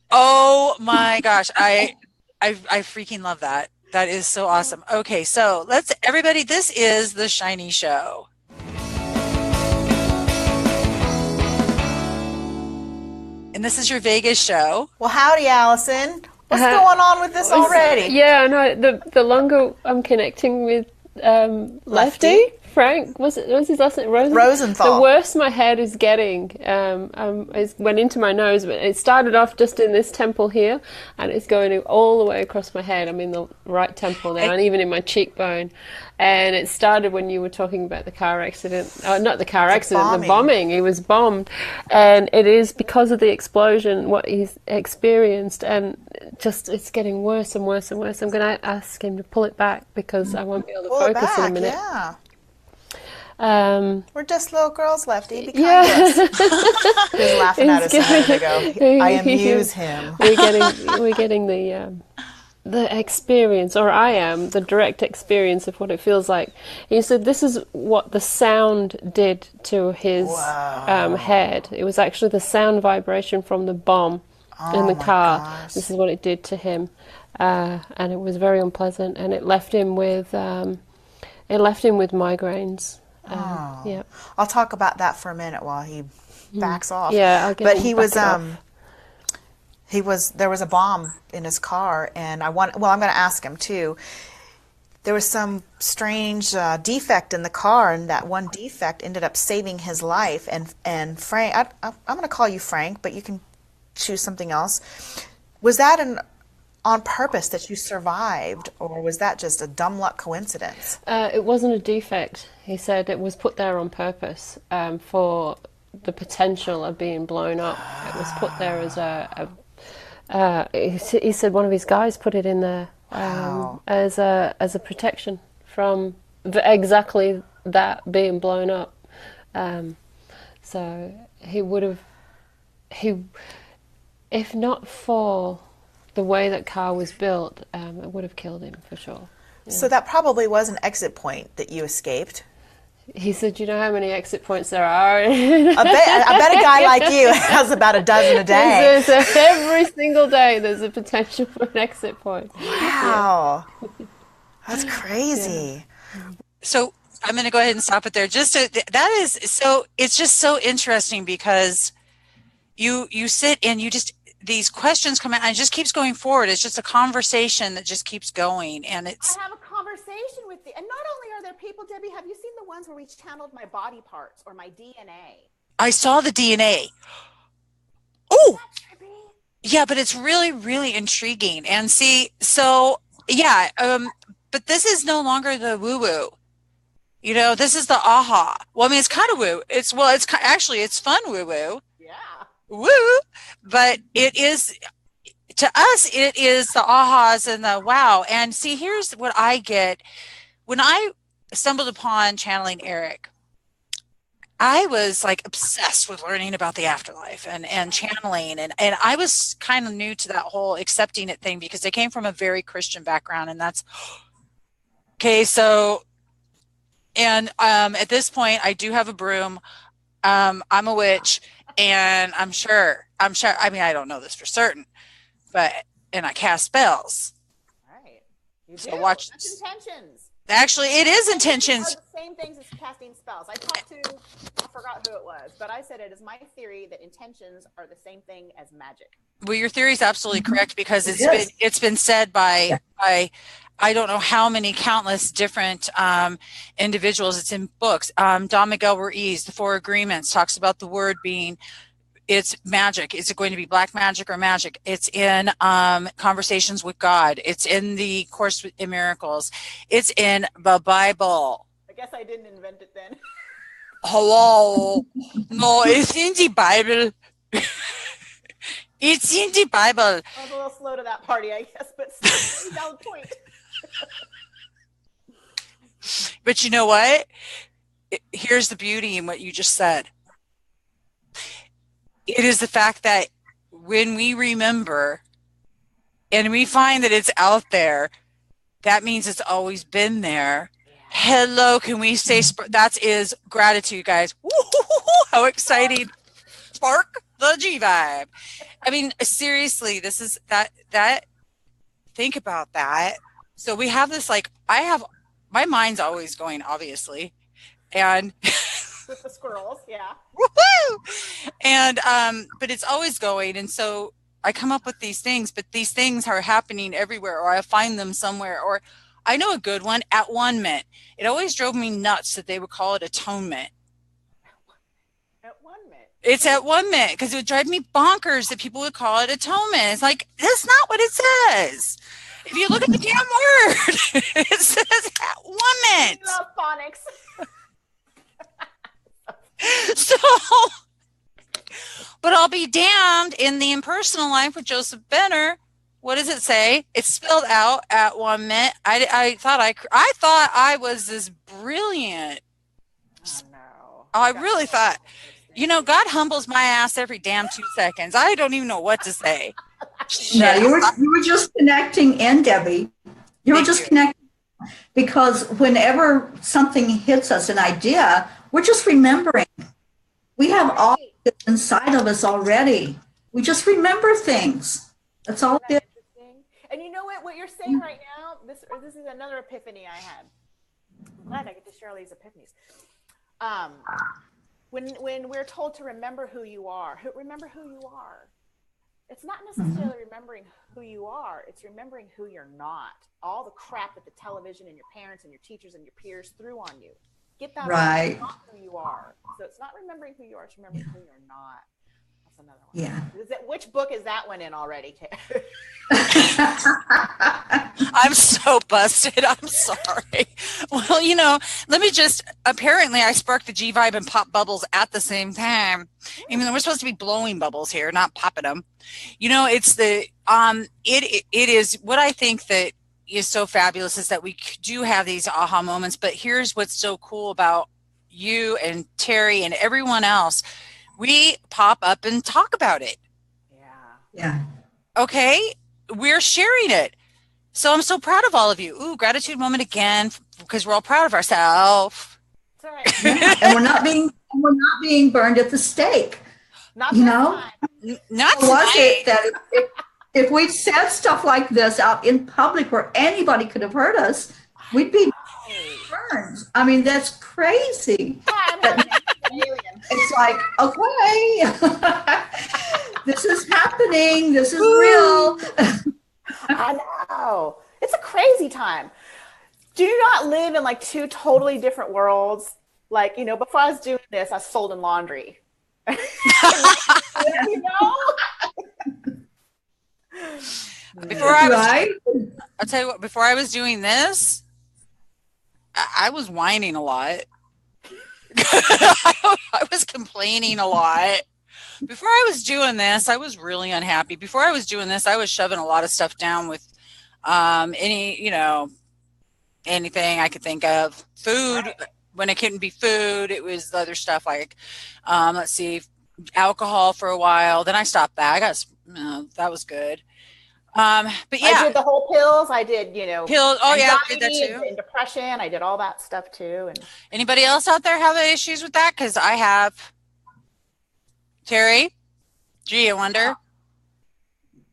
Oh my gosh. I freaking love that. That is so awesome. Okay, so everybody, this is the Shiny Show. And this is your Vegas show. Well, howdy, Allison. What's going on with this already? Yeah, no, the longer I'm connecting with Lefty? Frank, was his last name? Rosenthal. The worse my head is getting, it went into my nose, but it started off just in this temple here, and it's going all the way across my head. I'm in the right temple now, and even in my cheekbone. And it started when you were talking about the car accident. Not the car accident, the bombing. He was bombed. And it is because of the explosion, what he's experienced, and just it's getting worse and worse and worse. I'm going to ask him to pull it back because I won't be able to focus in a minute. Yeah. We're just little girls, Lefty. Be kind yeah. to us. He was laughing at us a minute ago. I amuse him. We're getting the experience, or I am, the direct experience of what it feels like. He said this is what the sound did to his head. It was actually the sound vibration from the bomb in the car. Gosh. This is what it did to him. And it was very unpleasant, and it left him with migraines. Yeah. I'll talk about that for a minute while he backs off. Yeah, I'll get but him he back was there was a bomb in his car, and I'm going to ask him too. There was some strange defect in the car, and that one defect ended up saving his life. And Frank, I'm going to call you Frank, but you can choose something else. Was that on purpose that you survived, or was that just a dumb luck coincidence? It wasn't a defect. He said it was put there on purpose for the potential of being blown up. It was put there as he said one of his guys put it in there as a protection from exactly that being blown up. So he would have, if not for the way that car was built, it would have killed him for sure. Yeah. So that probably was an exit point that you escaped. He said, "You know how many exit points there are?" I bet a guy like you has about a dozen a day. Every single day, there's a potential for an exit point. Wow, that's crazy. Yeah. So I'm going to go ahead and stop it there. It's just so interesting because you sit and you just, these questions come out and it just keeps going forward. It's just a conversation that just keeps going. And I have a conversation with you. And not only are there people, Debbie, have you seen the ones where we channeled my body parts or my DNA? I saw the DNA. Oh, yeah, but it's really, really intriguing. And see, so yeah, but this is no longer the woo-woo. You know, this is the aha. Well, I mean, it's kind of woo. It's fun woo-woo. Yeah. Woo, but it is, to us, it is the ahas and the wow. And see, here's what I get. When I stumbled upon channeling Eric, I was like obsessed with learning about the afterlife and channeling. And I was kind of new to that whole accepting it thing because I came from a very Christian background. And that's, okay, so, and at this point, I do have a broom. I'm a witch. And I'm sure, I mean, I don't know this for certain, and I cast spells. Right. You do. So watch. That's intentions. Actually, it is intentions. The same things as casting spells. I forgot who it was, but I said it is my theory that intentions are the same thing as magic. Well, your theory is absolutely correct because it's been said by I don't know how many countless different individuals. It's in books. Don Miguel Ruiz, The Four Agreements, talks about the word being, it's magic. Is it going to be black magic or magic? It's in Conversations with God. It's in the Course in Miracles. It's in the Bible. I guess I didn't invent it then. Hello. No, it's in the Bible. It's in the Bible. I was a little slow to that party, I guess, but still, valid point. But you know what? Here's the beauty in what you just said. It is the fact that when we remember and we find that it's out there, that means it's always been there. Hello, can we say that is gratitude, guys? Woo-hoo-hoo-hoo, how exciting. Spark the G vibe. I mean, seriously, this is that think about that. So we have this, like, my mind's always going, obviously, and with the squirrels, yeah. Woohoo! And but it's always going, and so I come up with these things, but these things are happening everywhere, or I find them somewhere. Or I know a good one, at one mint. It always drove me nuts that they would call it atonement. At one mint. It's at one mint, because it would drive me bonkers that people would call it atonement. It's like, that's not what it says. If you look at the damn word, it says at one mint. I love phonics. So, but I'll be damned, in the impersonal life with Joseph Benner. What does it say? It's spelled out at one mint. I thought I was this brilliant. Oh, no. I really thought, God humbles my ass every damn 2 seconds. I don't even know what to say. No, you were just connecting in, Debbie. You were just connecting, because whenever something hits us, an idea, we're just remembering. We have all this inside of us already. We just remember things. That's all it is. And you know what you're saying right now? This is another epiphany I had. I'm glad I get to share all these epiphanies. When we're told to remember who you are, it's not necessarily remembering who you are. It's remembering who you're not. All the crap that the television and your parents and your teachers and your peers threw on you. Get that right. It's not who you are. So it's not remembering who you are. It's remembering who you're not. That's another one. Yeah. Which book is that one in already, Teri? I'm so busted. I'm sorry. Well, let me just, apparently I sparked the G vibe and pop bubbles at the same time. Even though we're supposed to be blowing bubbles here, not popping them. It's it is what I think that is so fabulous, is that we do have these aha moments. But here's what's so cool about you and Teri and everyone else. We pop up and talk about it. Yeah. Okay. We're sharing it. So I'm so proud of all of you. Ooh, gratitude moment again, because we're all proud of ourselves. It's all right. Yeah. And we're not being burned at the stake. Not not was it that if we said stuff like this out in public where anybody could have heard us, we'd be burned. I mean, that's crazy. It's like, okay, this is happening. This is real. I know. It's a crazy time. Do you not live in like two totally different worlds? Like, before I was doing this, I was folding laundry. I'll tell you what, before I was doing this, I was whining a lot. I was complaining a lot. Before I was doing this, I was really unhappy. Before I was doing this, I was shoving a lot of stuff down with anything I could think of. Food, right. When it couldn't be food, it was other stuff like, alcohol for a while. Then I stopped that. I got, that was good. But yeah. I did the whole pills. I did, pills. Oh yeah, I did that too. And depression. I did all that stuff too. And anybody else out there have issues with that? Because I have. Teri? Gee, I wonder.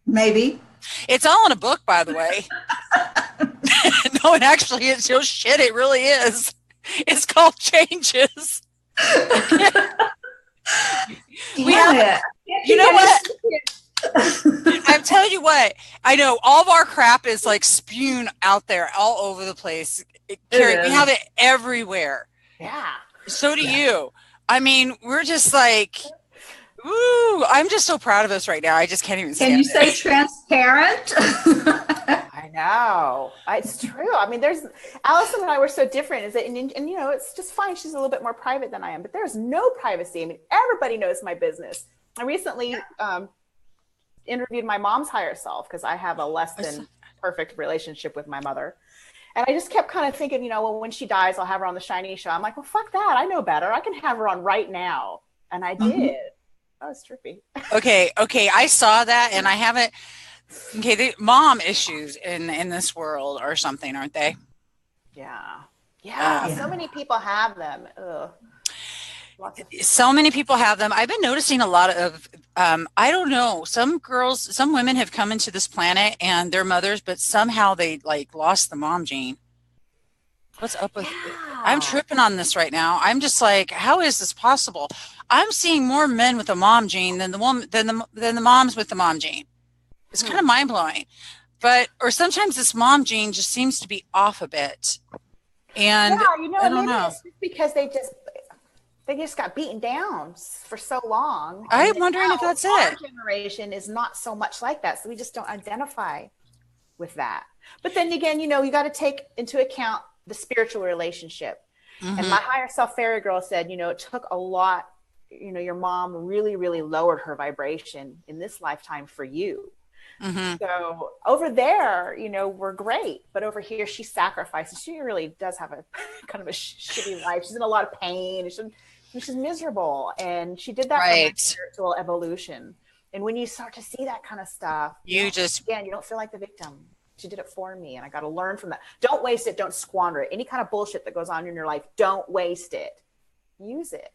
Maybe. It's all in a book, by the way. No, it actually is. Oh, shit, it really is. It's called Changes. We have it. You know what? I'm telling you what. I know all of our crap is like spewed out there all over the place. Kari, we have it everywhere. Yeah. So do you. I mean, we're just like... Ooh, I'm just so proud of us right now. I just can't even stand it. Can you say transparent? I know. It's true. I mean, Allison and I were so different. And it's just fine. She's a little bit more private than I am, but there's no privacy. I mean, everybody knows my business. I recently interviewed my mom's higher self because I have a less than perfect relationship with my mother. And I just kept kind of thinking, well, when she dies, I'll have her on the Shiny Show. I'm like, well, fuck that. I know better. I can have her on right now. And I did. That was trippy. Okay. I saw that, and I haven't. Okay, the mom issues in this world or something, aren't they? Yeah. Yeah. Yeah. So many people have them. Ugh. So many people have them. I've been noticing a lot of, I don't know, some girls, some women have come into this planet and they're mothers, but somehow they like lost the mom gene. What's up with I'm tripping on this right now. I'm just like, how is this possible? I'm seeing more men with the mom gene than the woman than the moms with the mom gene. It's kind of mind blowing. But or sometimes this mom gene just seems to be off a bit. And yeah, you know, I don't maybe know. it's just because they just got beaten down for so long. I'm wondering if that's our it. generation is not so much like that, so we just don't identify with that. But then again, you know, you got to take into account the spiritual relationship. And my higher self fairy girl said, you know, it took a lot. You know, your mom really, really lowered her vibration in this lifetime for you. So over there, you know, we're great, but over here she sacrifices. She really does have a kind of a shitty life. She's in a lot of pain. She's miserable, and she did that for my spiritual evolution. And when you start to see that kind of stuff, you don't feel like the victim. She did it for me, and I got to learn from that. Don't waste it. Don't squander it. Any kind of bullshit that goes on in your life, don't waste it. Use it.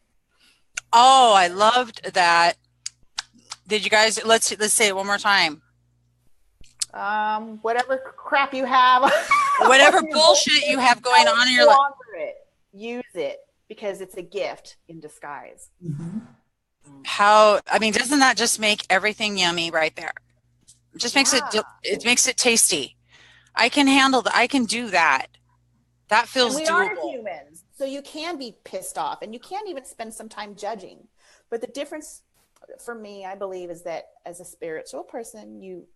Oh, I loved that. Did you guys? Let's say it one more time. Whatever crap you have, whatever bullshit you have going on in your life, use it because it's a gift in disguise. I mean, doesn't that just make everything yummy right there? It just makes it makes it tasty. I can handle that. I can do that. That feels doable. We are humans, so you can be pissed off, and you can even spend some time judging. But the difference for me, I believe, is that as a spiritual person,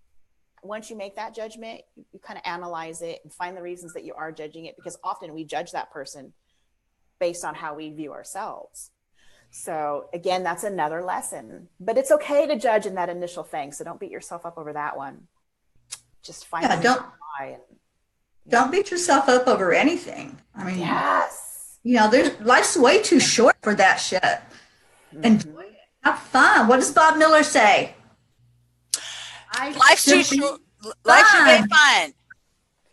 once you make that judgment, you kind of analyze it and find the reasons that you are judging it, because often we judge that person based on how we view ourselves. So again, that's another lesson, but it's okay to judge in that initial thing. So don't beat yourself up over that one. Just find don't beat yourself up over anything. I mean, you know, life's way too short for that shit. Enjoy it. Have fun. What does Bob Miller say? Life's too short. Life should be fun.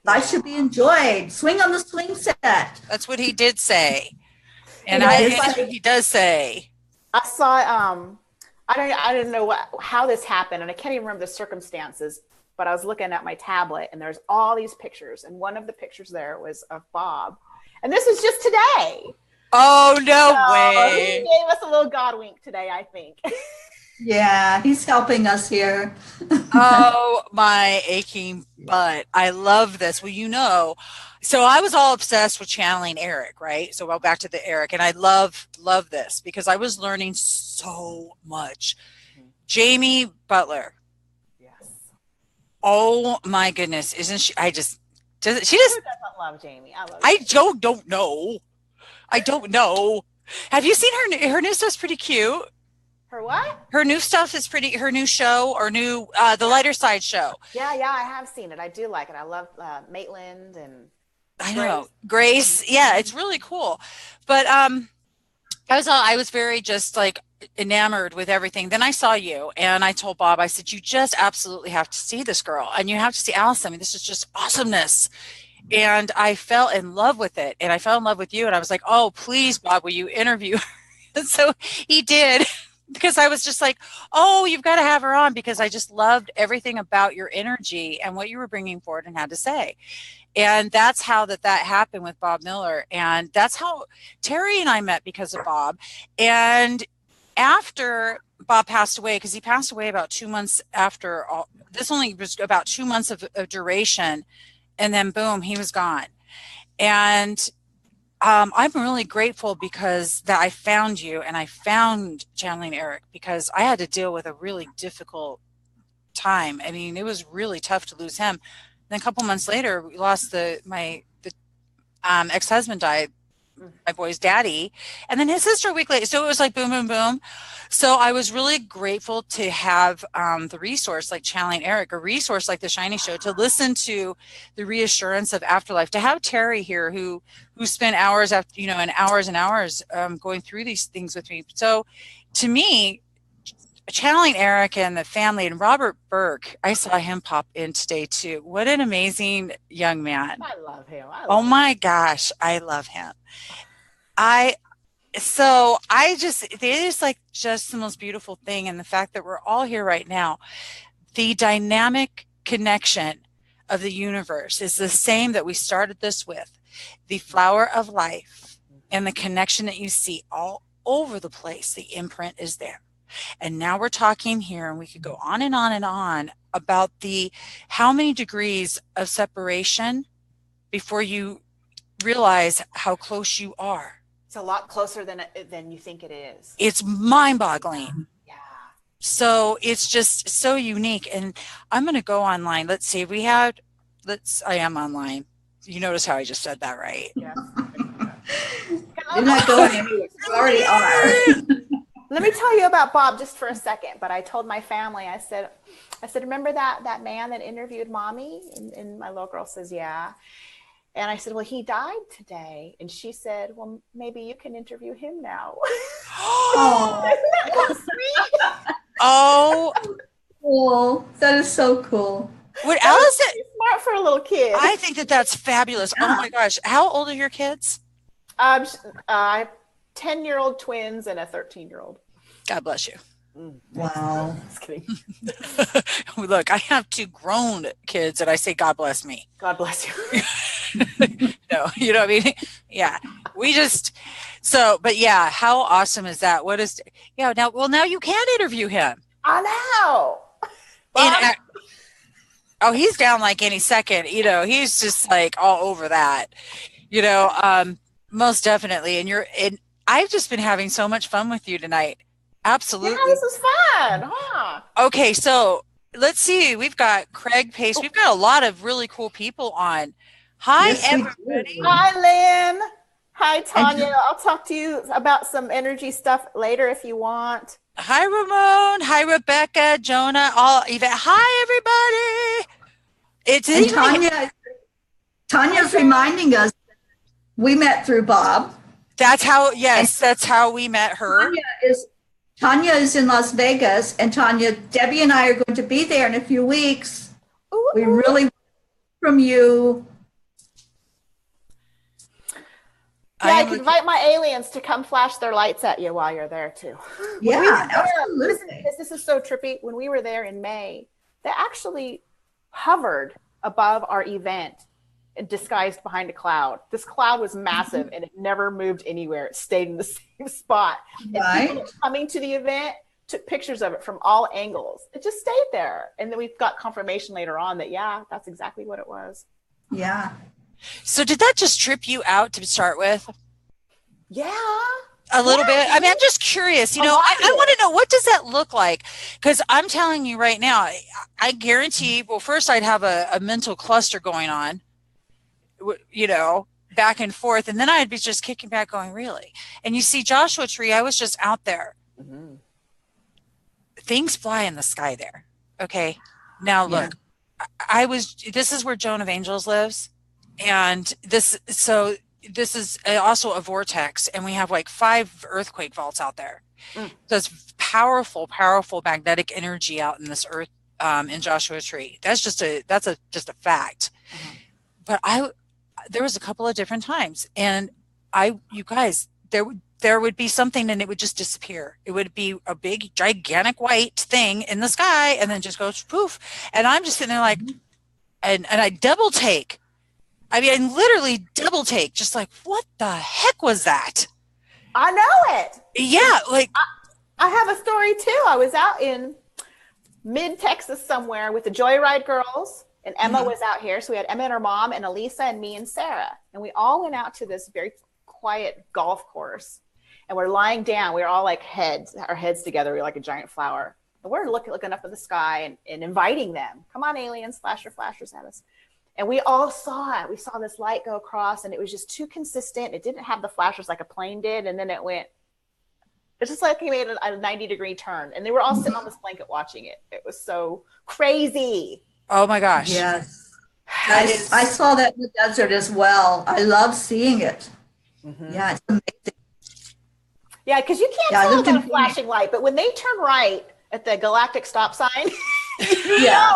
Life should be enjoyed. Swing on the swing set. That's what he did say. And he does say. I saw I don't know how this happened, and I can't even remember the circumstances, but I was looking at my tablet and there's all these pictures, and one of the pictures there was of Bob. And this is just today. Oh, no way. He gave us a little God wink today, I think. Yeah, he's helping us here. Oh, my aching butt. I love this. Well, you know, so I was all obsessed with channeling Eric, right? So back to the Eric. And I love this because I was learning so much. Jamie Butler. Yes. Oh, my goodness. Isn't she? She doesn't love Jamie. I love I don't know. I don't know. Have you seen her new stuff's pretty cute. Her what? Her new stuff is pretty. Her new show or new the Lighter Side show. Yeah, I have seen it. I do like it. I love Maitland and I know Grace. Yeah, it's really cool. But I was very just like enamored with everything. Then I saw you, and I told Bob. I said, "You just absolutely have to see this girl, and you have to see Allison. I mean, this is just awesomeness." And I fell in love with it, and I fell in love with you. And I was like, "Oh, please, Bob, will you interview her?" And so he did. Because I was just like, oh, you've got to have her on because I just loved everything about your energy and what you were bringing forward and had to say. And that's how that happened with Bob Miller. And that's how Teri and I met because of Bob. And after Bob passed away, because he passed away about 2 months after this only was about 2 months of duration. And then boom, he was gone. And I'm really grateful because that I found you and I found channeling Eric because I had to deal with a really difficult time. I mean, it was really tough to lose him. Then a couple months later, we lost my ex-husband died, my boy's daddy, and then his sister a week later. So it was like boom, boom, boom. So I was really grateful to have the resource like Channeling Eric, a resource like The Shiny Show, to listen to the reassurance of afterlife, to have Teri here who spent hours and hours going through these things with me. So to me, channeling Eric and the family, and Robert Burke, I saw him pop in today too. What an amazing young man. I love him. Oh my gosh, I love him. It is like just the most beautiful thing. And the fact that we're all here right now, the dynamic connection of the universe is the same that we started this with. The flower of life and the connection that you see all over the place, the imprint is there. And now we're talking here, and we could go on and on and on about how many degrees of separation before you realize how close you are. It's a lot closer than you think it is. It's mind-boggling. Yeah. So it's just so unique. And I'm going to go online. Let's see. I am online. You notice how I just said that, right? Yeah. You're not going anywhere. You already are. Let me tell you about Bob just for a second. But I told my family, I said, remember that man that interviewed mommy? And my little girl says, yeah. And I said, well, he died today. And she said, well, maybe you can interview him now. Oh, oh, cool. That is so cool. What Allison? Smart for a little kid. I think that's fabulous. Oh my gosh. How old are your kids? I have 10-year-old twins and a 13-year-old. God bless you. Wow. Just kidding. Look, I have 2 grown kids, and I say, God bless me. God bless you. No, you know what I mean? Yeah. But yeah, how awesome is that? Now you can interview him. I know. He's down like any second, he's just like all over that, most definitely. And I've just been having so much fun with you tonight. Absolutely. Yeah, this is fun, huh? Okay, so let's see. We've got Craig Pace. We've got a lot of really cool people on. Hi, Yes, everybody. Hi, Lynn. Hi, Tanya. I'll talk to you about some energy stuff later if you want. Hi, Ramon. Hi, Rebecca, Jonah, Yvette. Hi, everybody. Tanya's reminding us we met through Bob. That's how we met her. Tanya is in Las Vegas, and Debbie and I are going to be there in a few weeks. Ooh. We really want from you. Yeah, I can invite my aliens to come flash their lights at you while you're there too. Yeah, absolutely. This is so trippy. When we were there in May, they actually hovered above our event disguised behind a cloud. This cloud was massive and it never moved anywhere. It stayed in the same spot. Right. And people coming to the event took pictures of it from all angles. It just stayed there. And then we got confirmation later on that, yeah, that's exactly what it was. Yeah. So did that just trip you out to start with? Yeah. A little bit. I mean, I'm just curious, I want to know, what does that look like? Because I'm telling you right now, I guarantee, well, first I'd have a mental cluster going on, back and forth. And then I'd be just kicking back going, really? And you see Joshua Tree, I was just out there. Mm-hmm. Things fly in the sky there. Okay. Now look, this is where Joan of Angels lives. And this is also a vortex, and we have like 5 earthquake vaults out there. So it's powerful magnetic energy out in this earth, in Joshua Tree. That's just a fact. Mm-hmm. But there was a couple of different times, and you guys, there would be something and it would just disappear. It would be a big gigantic white thing in the sky and then just goes poof. And I'm just sitting there like, and I double take. I mean, I literally double take, just like, what the heck was that? I know it. Yeah, like I have a story too. I was out in mid-Texas somewhere with the Joyride girls, and Emma was out here. So we had Emma and her mom, and Elisa and me and Sarah. And we all went out to this very quiet golf course. And we're lying down. We were all like our heads together. We were like a giant flower. And we're looking up at the sky and inviting them. Come on, aliens, flash your flashers at us. And we all saw it. We saw this light go across, and it was just too consistent. It didn't have the flashers like a plane did. And then it's just like he made a 90-degree turn. And they were all sitting on this blanket watching it. It was so crazy. Oh my gosh. Yes. I saw that in the desert as well. I love seeing it. Mm-hmm. Yeah, it's amazing. Yeah, because you can't tell about a flashing light, but when they turn right at the galactic stop sign. Yeah.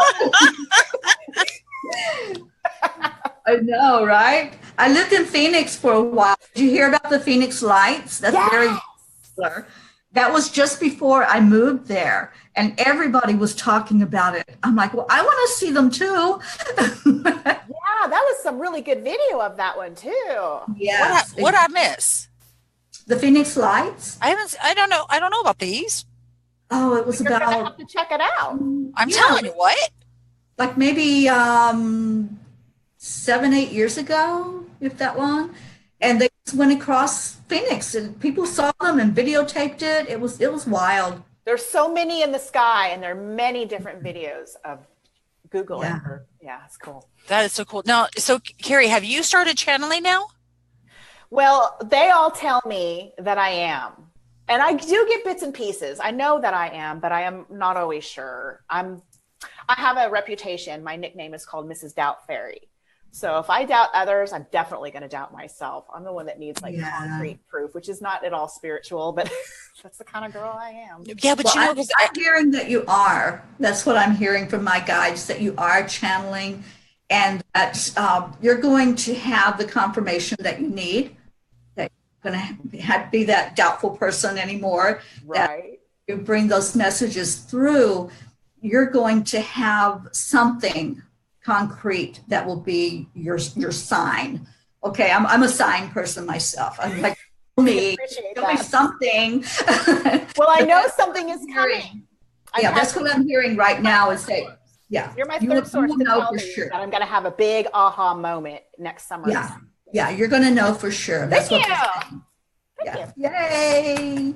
I know, right? I lived in Phoenix for a while. Did you hear about the Phoenix Lights? That's very popular. That was just before I moved there, and everybody was talking about it. I'm like, well, I want to see them too. Yeah, that was some really good video of that one too. Yes. What I miss? The Phoenix Lights? I don't know about these. Oh, it was You're gonna about, have to check it out. I'm telling you what. like maybe 7-8 years ago, if that long. And they just went across Phoenix, and people saw them and videotaped it. It was wild. There's so many in the sky, and there are many different videos of Google. Yeah. Yeah, it's cool. That is so cool. Now, so Kari, have you started channeling now? Well, they all tell me that I am. And I do get bits and pieces. I know that I am, but I am not always sure. I have a reputation. My nickname is called Mrs. Doubt Fairy. So if I doubt others, I'm definitely going to doubt myself. I'm the one that needs concrete proof, which is not at all spiritual, but that's the kind of girl I am. Yeah, but Well, you know, I'm hearing that you are. That's what I'm hearing from my guides, that you are channeling, and that you're going to have the confirmation that you need. That you're going to have to be that doubtful person anymore. Right. That you bring those messages through. You're going to have something concrete that will be your sign. Okay, I'm a sign person myself. I'm like, show me something. Well, I know something is coming. Yeah, that's what I'm hearing right now. Is that you're my third source to tell me that I'm going to have a big aha moment next summer. Yeah, you're going to know for sure. That's Thank what. you. Yay!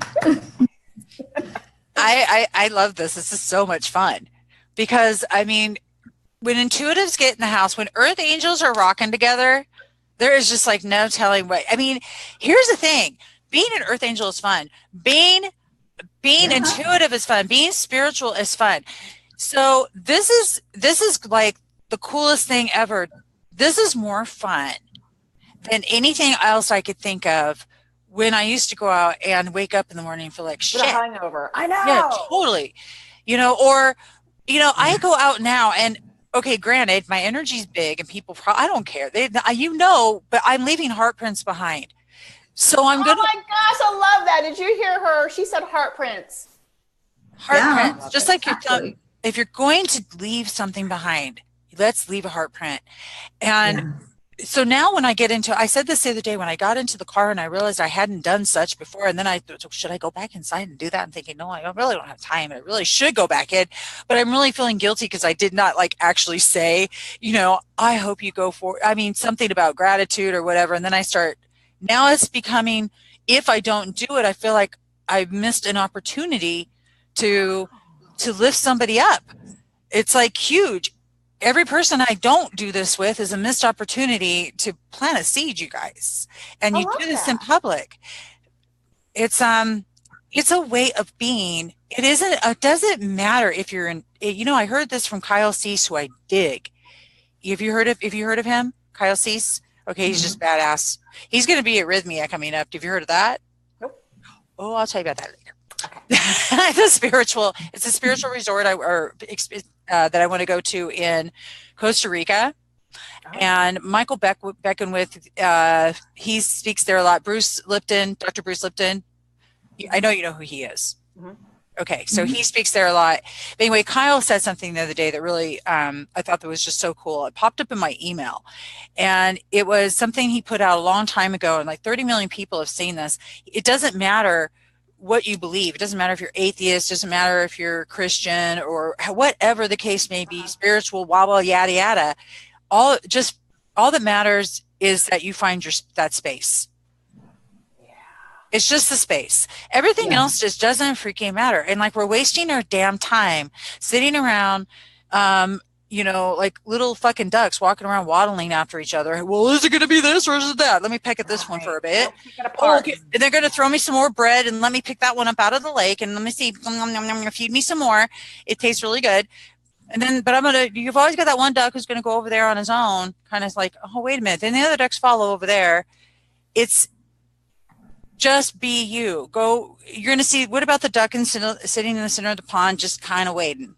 I love this. This is so much fun because I mean, when intuitives get in the house, when earth angels are rocking together, there is just like no telling what. I mean, here's the thing: being an earth angel is fun. Being intuitive is fun. Being spiritual is fun. So this is like the coolest thing ever. This is more fun than anything else I could think of when I used to go out and wake up in the morning and feel like shit. Hangover. I know. Yeah, totally. Or I go out now and okay, granted, my energy's big and people I don't care. But I'm leaving heart prints behind. So I'm going to. Oh my gosh, I love that. Did you hear her? She said heart prints. Heart prints. Just like if you're going to leave something behind, let's leave a heart print. And so now when I said this the other day, when I got into the car and I realized I hadn't done such before, and then I thought, should I go back inside and do that? I'm thinking, no, I really don't have time. I really should go back in, but I'm really feeling guilty because I did not actually say, I hope you go for, something about gratitude or whatever. And then now it's becoming, if I don't do it, I feel like I've missed an opportunity to lift somebody up. It's like huge. Every person I don't do this with is a missed opportunity to plant a seed, you guys. And you do this in public. It's a way of being. It doesn't matter if you're in, I heard this from Kyle Cease, who I dig. Have you heard of him? Kyle Cease? Okay, he's just badass. He's going to be at Rhythmia coming up. Have you heard of that? Nope. Oh, I'll tell you about that later. Okay. It's a spiritual resort that I want to go to in Costa Rica. Oh. And Michael Beckenwith, he speaks there a lot. Dr. Bruce Lipton. I know you know who he is. Mm-hmm. Okay, so he speaks there a lot. But anyway, Kyle said something the other day that really, I thought that was just so cool. It popped up in my email. And it was something he put out a long time ago, and like 30 million people have seen this. It doesn't matter what you believe. It doesn't matter if you're atheist, doesn't matter if you're Christian or whatever the case may be, spiritual, yada, yada. All that matters is that you find that space. Yeah. It's just the space. Everything else just doesn't freaking matter. And we're wasting our damn time sitting around, like little fucking ducks walking around waddling after each other. Well, is it going to be this or is it that? Let me peck at this one for a bit. Okay. And they're going to throw me some more bread and let me pick that one up out of the lake and let me see, feed me some more. It tastes really good. And then, you've always got that one duck who's going to go over there on his own, kind of like, oh, wait a minute. Then the other ducks follow over there. It's Just be you. Go. You're going to see. What about the duck sitting in the center of the pond, just kind of waiting?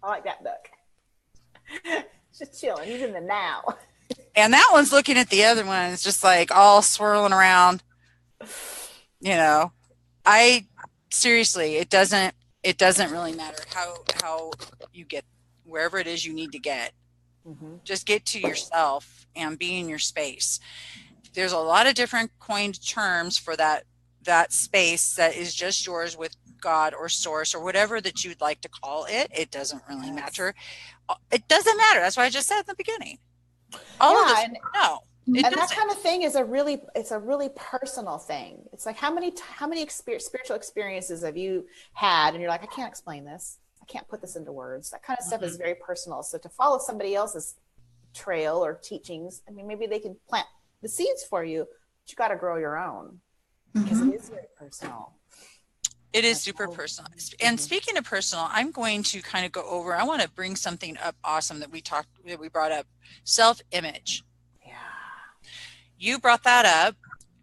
I like that duck. Just chilling. He's in the now. And that one's looking at the other one. It's just like all swirling around. You know, seriously, it doesn't really matter how you get wherever it is you need to get. Mm-hmm. Just get to yourself and be in your space. There's a lot of different coined terms for that space that is just yours with God or source or whatever that you'd like to call it. It doesn't really matter. It doesn't matter. That's why I just said at the beginning. All of this, no. And that kind of thing is a really personal thing. It's like how many spiritual experiences have you had and you're like, I can't explain this. I can't put this into words. That kind of stuff is very personal. So to follow somebody else's trail or teachings, I mean, maybe they can plant the seeds for you, but you got to grow your own because it is very personal. It is super personal. And speaking of personal, I'm going to kind of go over, I want to bring something up awesome that we brought up, self-image. Yeah. You brought that up.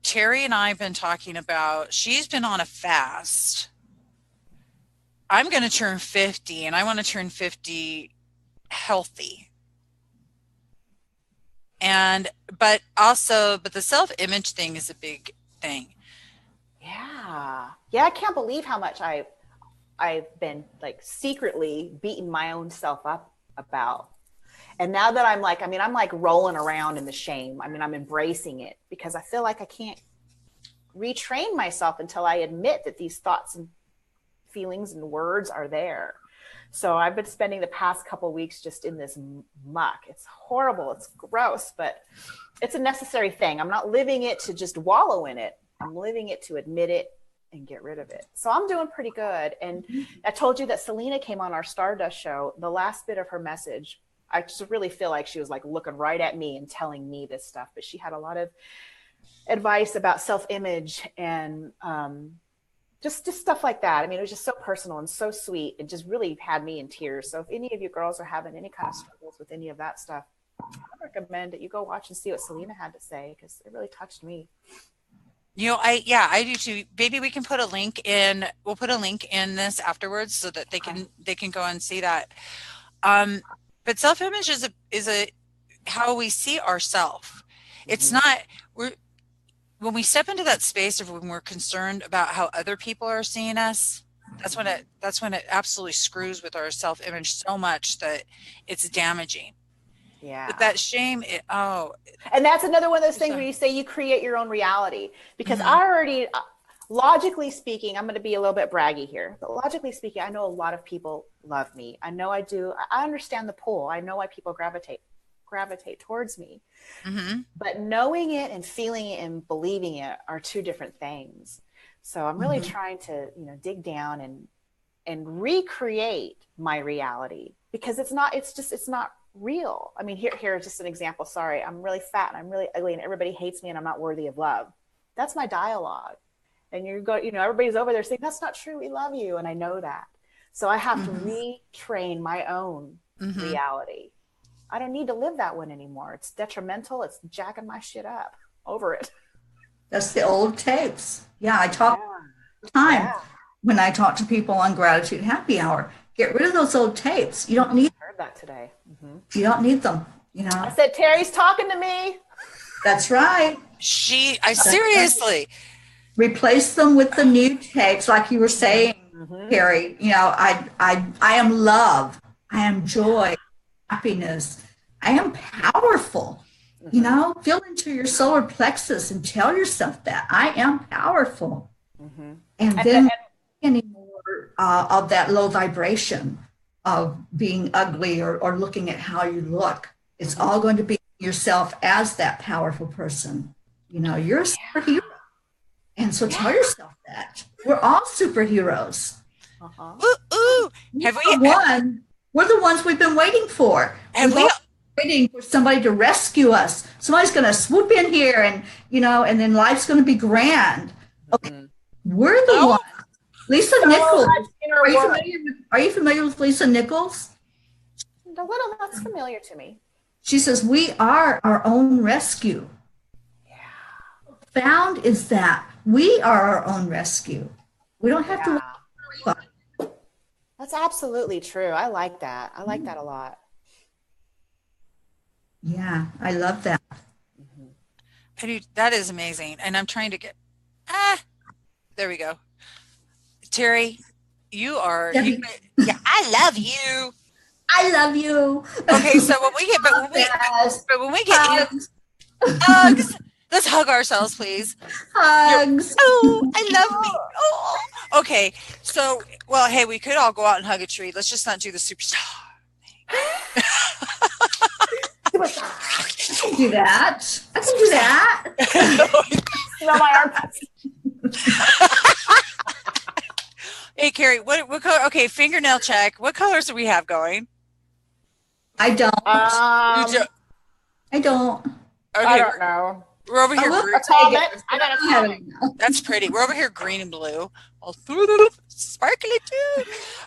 Teri and I have been talking about, she's been on a fast. I'm going to turn 50 and I want to turn 50 healthy. But the self-image thing is a big thing. Yeah, I can't believe how much I've been like secretly beating my own self up about. And now that I'm like rolling around in the shame. I mean, I'm embracing it because I feel like I can't retrain myself until I admit that these thoughts and feelings and words are there. So I've been spending the past couple of weeks just in this muck. It's horrible. It's gross, but it's a necessary thing. I'm not living it to just wallow in it. I'm living it to admit it and get rid of it. So I'm doing pretty good. And I told you that Selena came on our Stardust show. The last bit of her message, I just really feel like she was like looking right at me and telling me this stuff. But she had a lot of advice about self-image and just stuff like that. I mean, it was just so personal and so sweet. It just really had me in tears. So if any of you girls are having any kind of struggles with any of that stuff, I recommend that you go watch and see what Selena had to say because it really touched me. You know, I do too. Maybe we can put a link in. We'll put a link in this afterwards so that they can go and see that. But self-image is a how we see ourselves. It's not when we step into that space of when we're concerned about how other people are seeing us. That's when it absolutely screws with our self-image so much that it's damaging. Yeah. But that shame, and that's another one of those things where you say you create your own reality because I already, logically speaking, I'm going to be a little bit braggy here, but logically speaking, I know a lot of people love me. I know I do. I understand the pull. I know why people gravitate towards me, but knowing it and feeling it and believing it are two different things. So I'm really trying to, dig down and recreate my reality because it's not real. I mean, here's just an example. Sorry, I'm really fat and I'm really ugly and everybody hates me and I'm not worthy of love. That's my dialogue. And everybody's over there saying, that's not true. We love you. And I know that. So I have to retrain my own reality. I don't need to live that one anymore. It's detrimental. It's jacking my shit up. Over it. That's the old tapes. Yeah, I talk all the time when I talk to people on Gratitude Happy Hour. Get rid of those old tapes. You don't need that today. You don't need them. I said, Teri's talking to me. That's right. Seriously. Replace them with the new tapes, like you were saying, Kari. I am love. I am joy, happiness. I am powerful. Feel into your solar plexus and tell yourself that I am powerful. And then any more of that low vibration of being ugly or looking at how you look. It's all going to be yourself as that powerful person. You're a superhero. And so tell yourself that. We're all superheroes. We're the ones we've been waiting for. And we're waiting for somebody to rescue us. Somebody's going to swoop in here and then life's going to be grand. Okay. We're the ones. Lisa Nichols. Are you familiar with Lisa Nichols? A little, familiar to me. She says, we are our own rescue. found is that we are our own rescue. We don't have to. That's absolutely true. I like that. I like that a lot. Yeah, I love that. I do. That is amazing. And I'm trying to get, there we go. Teri, you are, yeah, I love you. I love you. Okay, so when we get, but when we get hugs, let's hug ourselves, please. Hugs. Oh, I love me. Oh, okay. So, well, hey, we could all go out and hug a tree. Let's just not do the superstar. I can do that. I can do that. Smell my armpits. Hey, Kari, what color? Okay, fingernail check. What colors do we have going? I don't. You do, I don't. okay, I don't know. we're over here. I got a comment. That's pretty. We're over here green and blue. All sparkly too.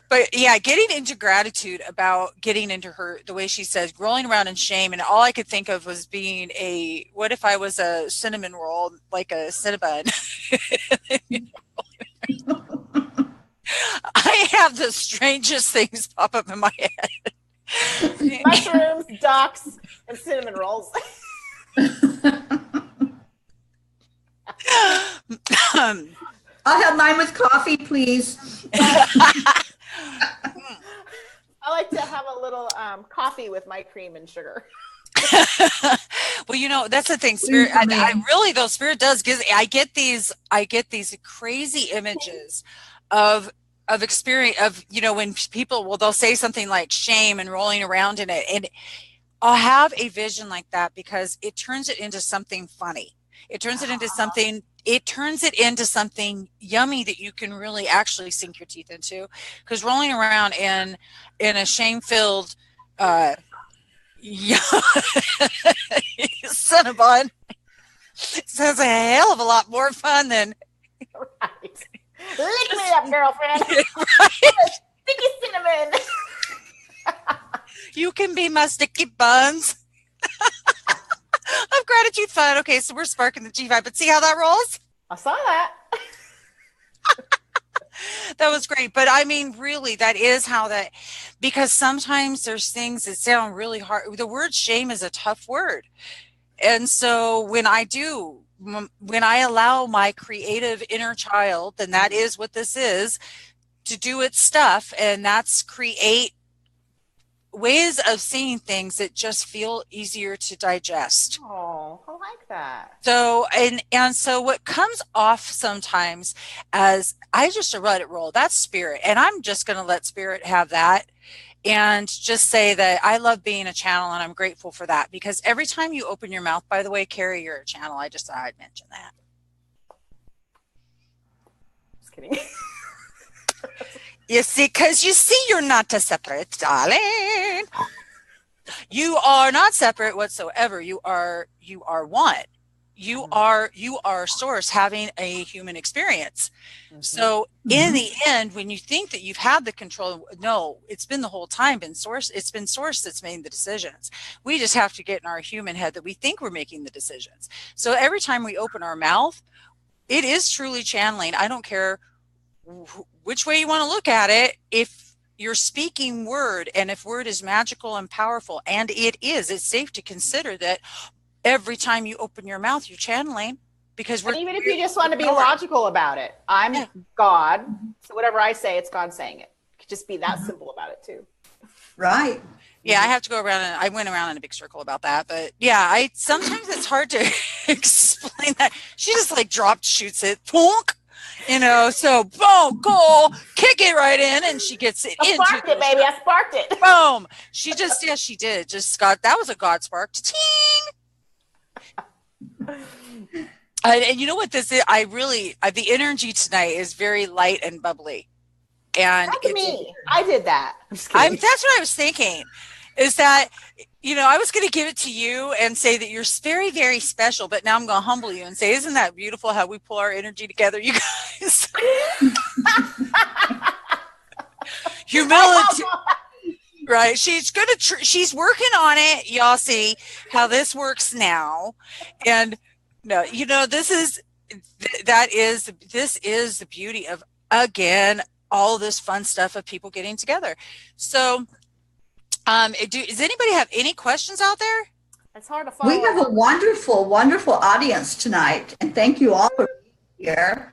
But yeah, getting into gratitude about getting into her, the way she says, rolling around in shame. And all I could think of was being what if I was a cinnamon roll, like a Cinnabon? I have the strangest things pop up in my head. Mushrooms, ducks, and cinnamon rolls. I'll have mine with coffee, please. I like to have a little coffee with my cream and sugar. Well, you know, that's the thing. Spirit, I really, though, Spirit does give. I get these crazy images of experience of, you know, when people, well, they'll say something like shame and rolling around in it, and I'll have a vision like that because it turns it into something funny. It turns it into something. It turns it into something yummy that you can really actually sink your teeth into. Because rolling around in a shame-filled Cinnabon sounds a hell of a lot more fun than. Right. Lick me up, girlfriend. Right? Sticky cinnamon. You can be my sticky buns. Of gratitude fun. Okay, so we're sparking the G5, but see how that rolls? I saw that. That was great. But I mean, really, that is how that, because sometimes there's things that sound really hard. The word shame is a tough word. And so when I allow my creative inner child, then that is what this is, to do its stuff, and that's create ways of seeing things that just feel easier to digest. Oh, I like that. So, and so what comes off sometimes as I just let it roll, that's spirit. And I'm just going to let spirit have that and just say that I love being a channel and I'm grateful for that, because every time you open your mouth, by the way, Kari, you're a channel. I just thought I'd mention that. Just kidding. You see, because you see, you're not a separate, darling. You are not separate whatsoever. You are one. You are source having a human experience. Mm-hmm. So in the end, when you think that you've had the control, no, it's been the whole time been source. It's been source that's made the decisions. We just have to get in our human head that we think we're making the decisions. So every time we open our mouth, it is truly channeling. I don't care which way you want to look at it. If you're speaking word, and if word is magical and powerful, and it is, it's safe to consider that every time you open your mouth, you're channeling, because and even if you just want to be logical about it, I'm God, so whatever I say, it's God saying it. You could just be that simple about it too. Right. Yeah, I have to go around, and I went around in a big circle about that, but yeah, sometimes it's hard to explain that. She just like shoots it, thunk. You know, so boom, goal, kick it right in, and she gets it. I sparked it, baby. I sparked it. Boom. She did. Just got, that was a God spark. Ting. And you know what this is? The energy tonight is very light and bubbly. And that's me. I did that. I'm just kidding. That's what I was thinking. Is that, you know, I was going to give it to you and say that you're very, very special, but now I'm going to humble you and say, isn't that beautiful how we pull our energy together, you guys? Humility. Right. She's she's working on it. Y'all see how this works now. And No, you know, this is the beauty of, again, all this fun stuff of people getting together. So, does anybody have any questions out there? It's hard to follow. We have a wonderful, wonderful audience tonight, and thank you all for being here.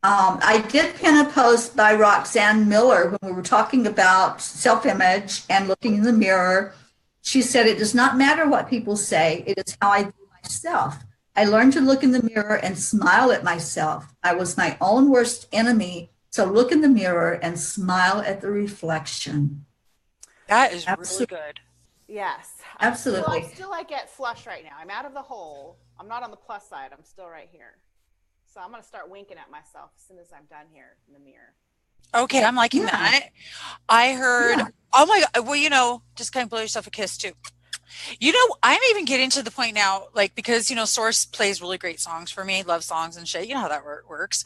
I did pin a post by Roxanne Miller when we were talking about self-image and looking in the mirror. She said, "It does not matter what people say. It is how I view myself. I learned to look in the mirror and smile at myself. I was my own worst enemy. So look in the mirror and smile at the reflection." That is really good. Yes. Absolutely. I still get flush right now. I'm out of the hole. I'm not on the plus side. I'm still right here. So I'm going to start winking at myself as soon as I'm done here in the mirror. Okay, I'm liking that. I heard, oh my God, well, you know, just kind of blow yourself a kiss too. You know, I'm even getting to the point now, like, because, you know, Source plays really great songs for me, love songs and shit. You know how that works.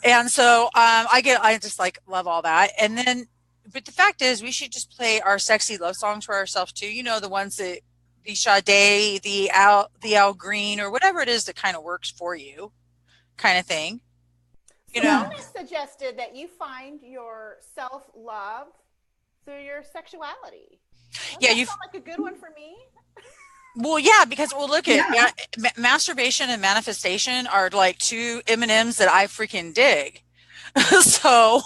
And so I just like love all that. And then, but the fact is, we should just play our sexy love songs for ourselves too. You know, the ones that the Sade, the Al Green, or whatever it is that kind of works for you, kind of thing. You know, Someone suggested that you find your self-love through your sexuality. Doesn't that sound like a good one for me? Well, yeah, because we'll look at masturbation and manifestation are like two M&Ms that I freaking dig. So,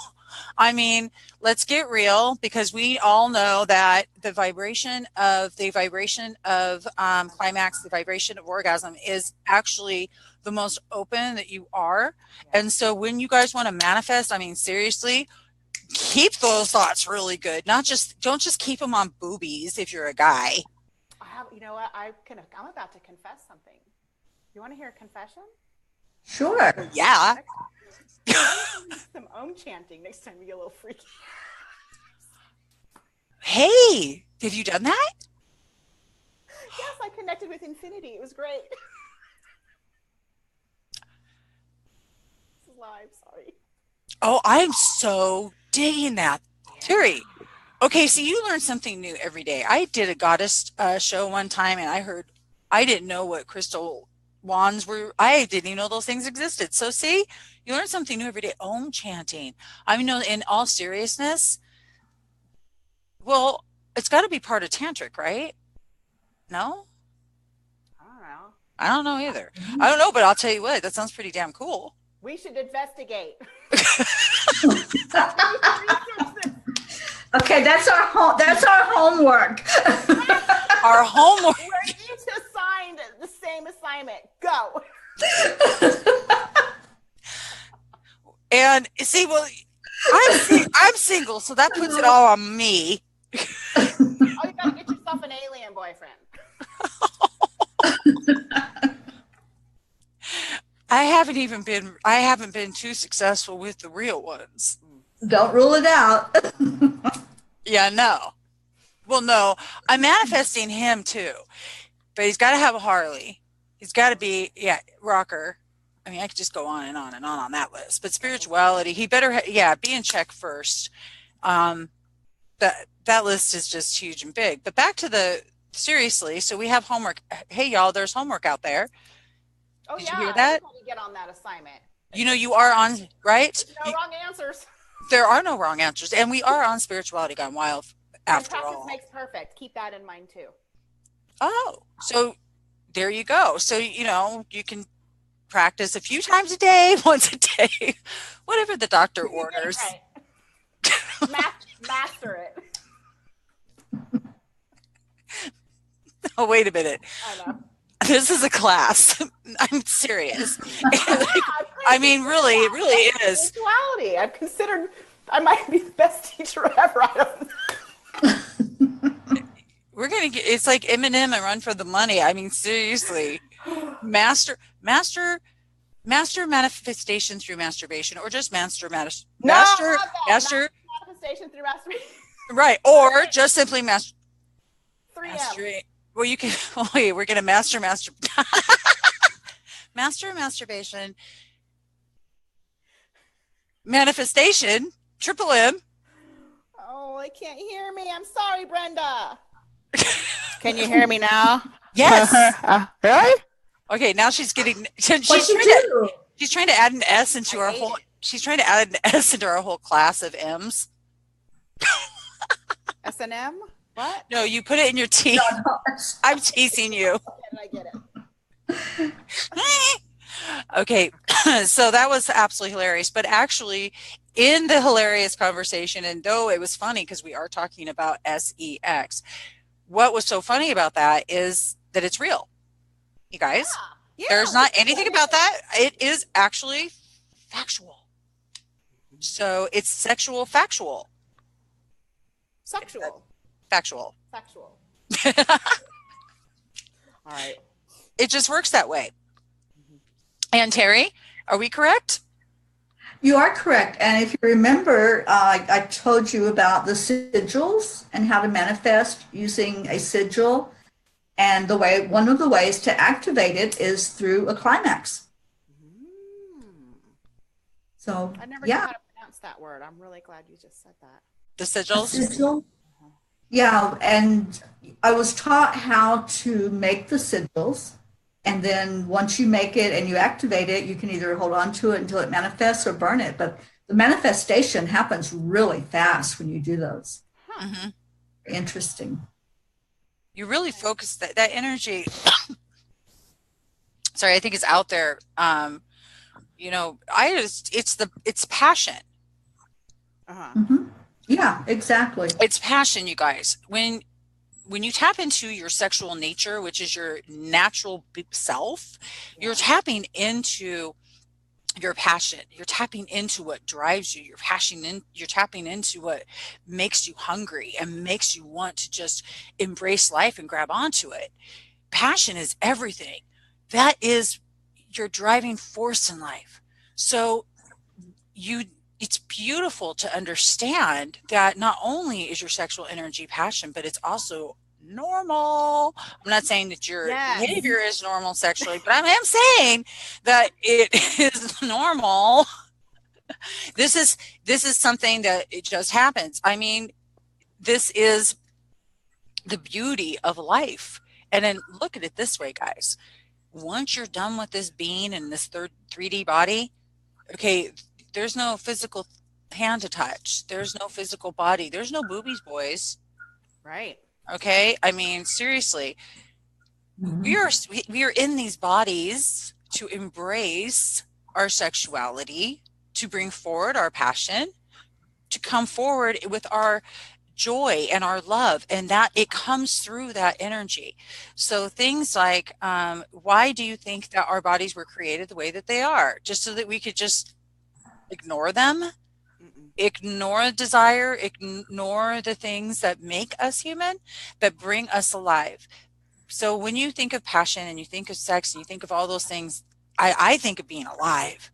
I mean, let's get real, because we all know that the vibration of climax, the vibration of orgasm is actually the most open that you are. And so when you guys want to manifest, I mean, seriously, keep those thoughts really good. Don't just keep them on boobies if you're a guy. You know what? I'm about to confess something. You want to hear a confession? Sure. Yeah. Some Om chanting next time you get a little freaky. Hey, have you done that? Yes, I connected with infinity. It was great. This is live, sorry. Oh, I'm so digging that. Teri, okay, so you learn something new every day. I did a goddess show one time, and I didn't know what crystal wands were. I didn't even know those things existed. So see, you learn something new every day. Om chanting. I mean, in all seriousness, well, it's got to be part of tantric, right? No? I don't know either. I don't know, but I'll tell you what, that sounds pretty damn cool. We should investigate. Okay, that's our homework. Our homework. We're each assigned the same assignment. Go. And see, well, I'm single, so that puts it all on me. Oh, you gotta get yourself an alien boyfriend. I haven't been too successful with the real ones. Don't rule it out. Yeah, no. Well, no, I'm manifesting him too, but he's got to have a Harley. He's got to be, rocker. I mean, I could just go on and on and on that list, but spirituality, he better, be in check first. That list is just huge and big, but back to seriously, so we have homework. Hey, y'all, there's homework out there. Oh, Did you hear that? I get on that assignment. You know, you are on, right? No wrong answers. There are no wrong answers. And we are on Spirituality Gone Wild after practice all. Makes perfect. Keep that in mind too. Oh, so there you go. So, you know, you can practice a few times a day, once a day, whatever the doctor orders. Right. Master it. Oh, wait a minute. I know. This is a class. I'm serious. I mean, really, it really is. Spirituality. I've considered I might be the best teacher ever. I don't know. We're going to get, it's like Eminem and Run for the Money. I mean, seriously. Master manifestation through masturbation, or just master manifestation through masturbation. Right. Or just simply masturbate. Well, you can, we're going to master masturbation, manifestation, triple M. Oh, I can't hear me. I'm sorry, Brenda. Can you hear me now? Yes. Really? Okay, now she's getting. She's trying to add an S into our whole. She's trying to add an S into our whole class of M's. S&M? What? No, you put it in your tea. No. I'm teasing you. I get it. Okay, so that was absolutely hilarious. But actually, in the hilarious conversation, and though it was funny because we are talking about sex, what was so funny about that is that it's real, you guys. Yeah, there's not anything about that. It is actually factual. So it's sexual factual. Sexual. Factual. Factual. All right. It just works that way. And Teri, are we correct? You are correct. And if you remember, I told you about the sigils and how to manifest using a sigil. And one of the ways to activate it is through a climax. So, I never knew how to pronounce that word. I'm really glad you just said that. The sigils? Sigil? Yeah, and I was taught how to make the sigils. And then once you make it and you activate it, you can either hold on to it until it manifests or burn it. But the manifestation happens really fast when you do those. Mm-hmm. Interesting. You really focus that energy. Sorry, I think it's out there. It's passion. Mm-hmm. Yeah, exactly. It's passion, you guys. When you tap into your sexual nature, which is your natural self, you're tapping into your passion. You're tapping into what drives you. You're tapping into what makes you hungry and makes you want to just embrace life and grab onto it. Passion is everything. That is your driving force in life. So it's beautiful to understand that not only is your sexual energy passion, but it's also normal. I'm not saying that your behavior is normal sexually, but I am saying that it is normal. This is something that it just happens. I mean, this is the beauty of life. And then look at it this way, guys. Once you're done with this being in this 3D body, okay, there's no physical hand to touch. There's no physical body. There's no boobies, boys. Right. Okay. I mean, seriously, we are in these bodies to embrace our sexuality, to bring forward our passion, to come forward with our joy and our love, and that it comes through that energy. So things like, why do you think that our bodies were created the way that they are? Just so that we could just ignore them, ignore desire, ignore the things that make us human, that bring us alive. So when you think of passion and you think of sex and you think of all those things, I think of being alive.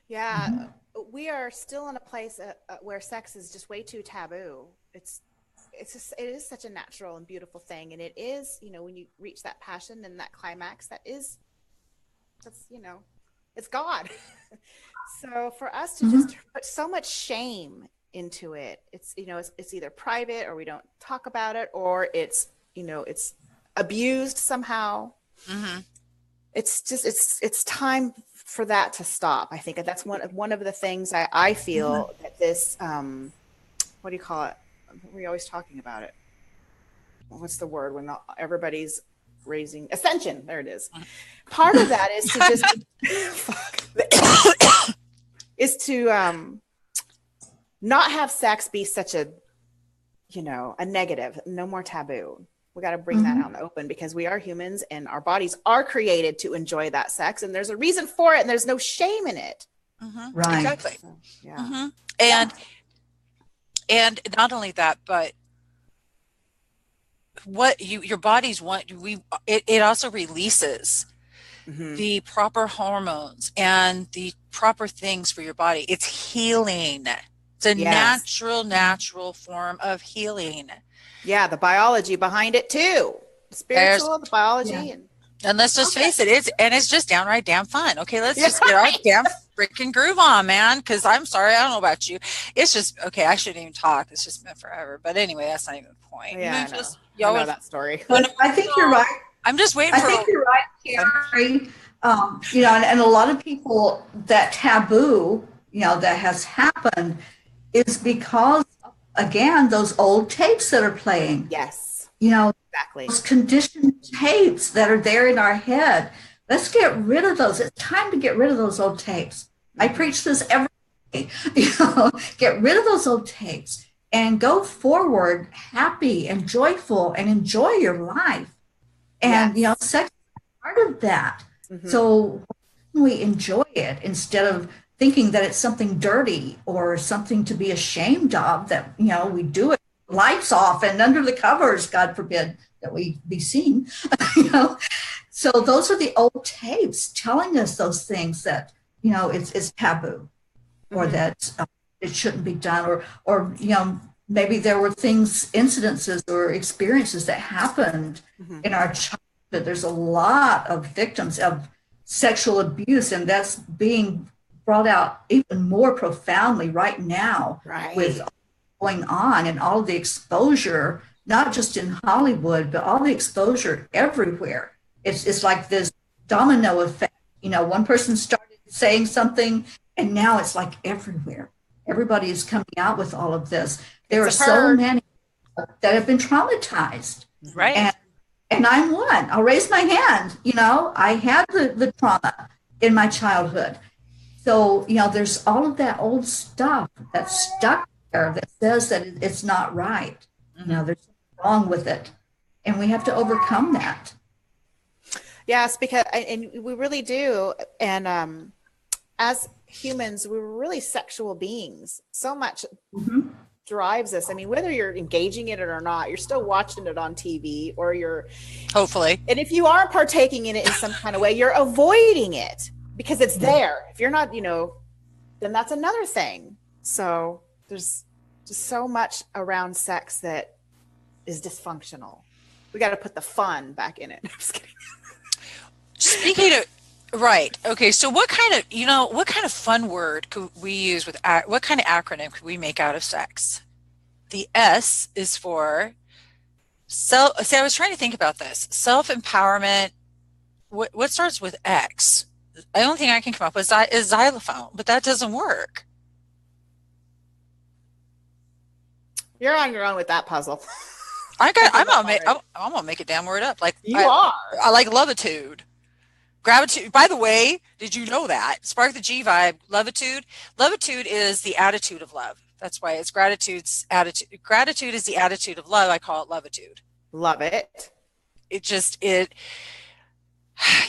Yeah, we are still in a place where sex is just way too taboo. It is such a natural and beautiful thing, and it is, when you reach that passion and that climax, it's God. So for us to just put so much shame into it, it's either private, or we don't talk about it, or it's abused somehow. It's just it's time for that to stop. I think that's one of the things I feel that this what do you call it? We're always talking about it. What's the word when everybody's raising ascension? There it is. Part of that is to just is to not have sex be such a negative. No more taboo. We got to bring that out in the open, because we are humans and our bodies are created to enjoy that sex, and there's a reason for it, and there's no shame in it. Right. Exactly. So, yeah. And not only that, but what your bodies want, it also releases the proper hormones and the proper things for your body. It's healing. It's a natural form of healing. Yeah, the biology behind it too. The spiritual, the biology. Yeah. And let's just face it, it's just downright damn fun. Okay, let's just get our damn freaking groove on, man. Because I'm sorry, I don't know about you. It's just, okay, I shouldn't even talk. It's just been forever. But anyway, that's not even the point. Yeah, I know that story. I think you're right. I'm just waiting I for. think you're right, Kari. And a lot of people, that taboo, that has happened is because, again, those old tapes that are playing. Yes. Exactly. Those conditioned tapes that are there in our head. Let's get rid of those. It's time to get rid of those old tapes. I preach this every day. Get rid of those old tapes and go forward happy and joyful and enjoy your life. And, sex is part of that. Mm-hmm. So we enjoy it instead of thinking that it's something dirty or something to be ashamed of, that, we do it, lights off and under the covers, God forbid that we be seen, So those are the old tapes telling us those things that, it's taboo, or that it shouldn't be done, or maybe there were incidences or experiences that happened in our childhood. There's a lot of victims of sexual abuse, and that's being brought out even more profoundly right now, with going on and all the exposure, not just in Hollywood, but all the exposure everywhere. It's like this domino effect. One person started saying something, and now it's like everywhere. Everybody is coming out with all of this. There are so many that have been traumatized. Right. And I'm one. I'll raise my hand. I had the trauma in my childhood. So, there's all of that old stuff that's stuck there that says that it's not right. There's something wrong with it. And we have to overcome that. Yes, because and we really do. And as humans, we're really sexual beings. So much drives us. I mean, whether you're engaging in it or not, you're still watching it on TV, or you're hopefully. And if you are partaking in it in some kind of way, you're avoiding it because it's there. If you're not, then that's another thing. So there's just so much around sex that is dysfunctional. We got to put the fun back in it. I'm just kidding. Speaking of, right. Okay. So what kind of fun word could we use what kind of acronym could we make out of sex? The S is for I was trying to think about this. Self-empowerment. What starts with X? The only thing I can come up with is xylophone, but that doesn't work. You're on your own with that puzzle. I'm gonna make a damn word up. Like I like lovitude. Gratitude. By the way, did you know that? Spark the G vibe. Lovitude. Lovitude is the attitude of love. That's why it's gratitude's attitude. Gratitude is the attitude of love. I call it lovitude. Love it.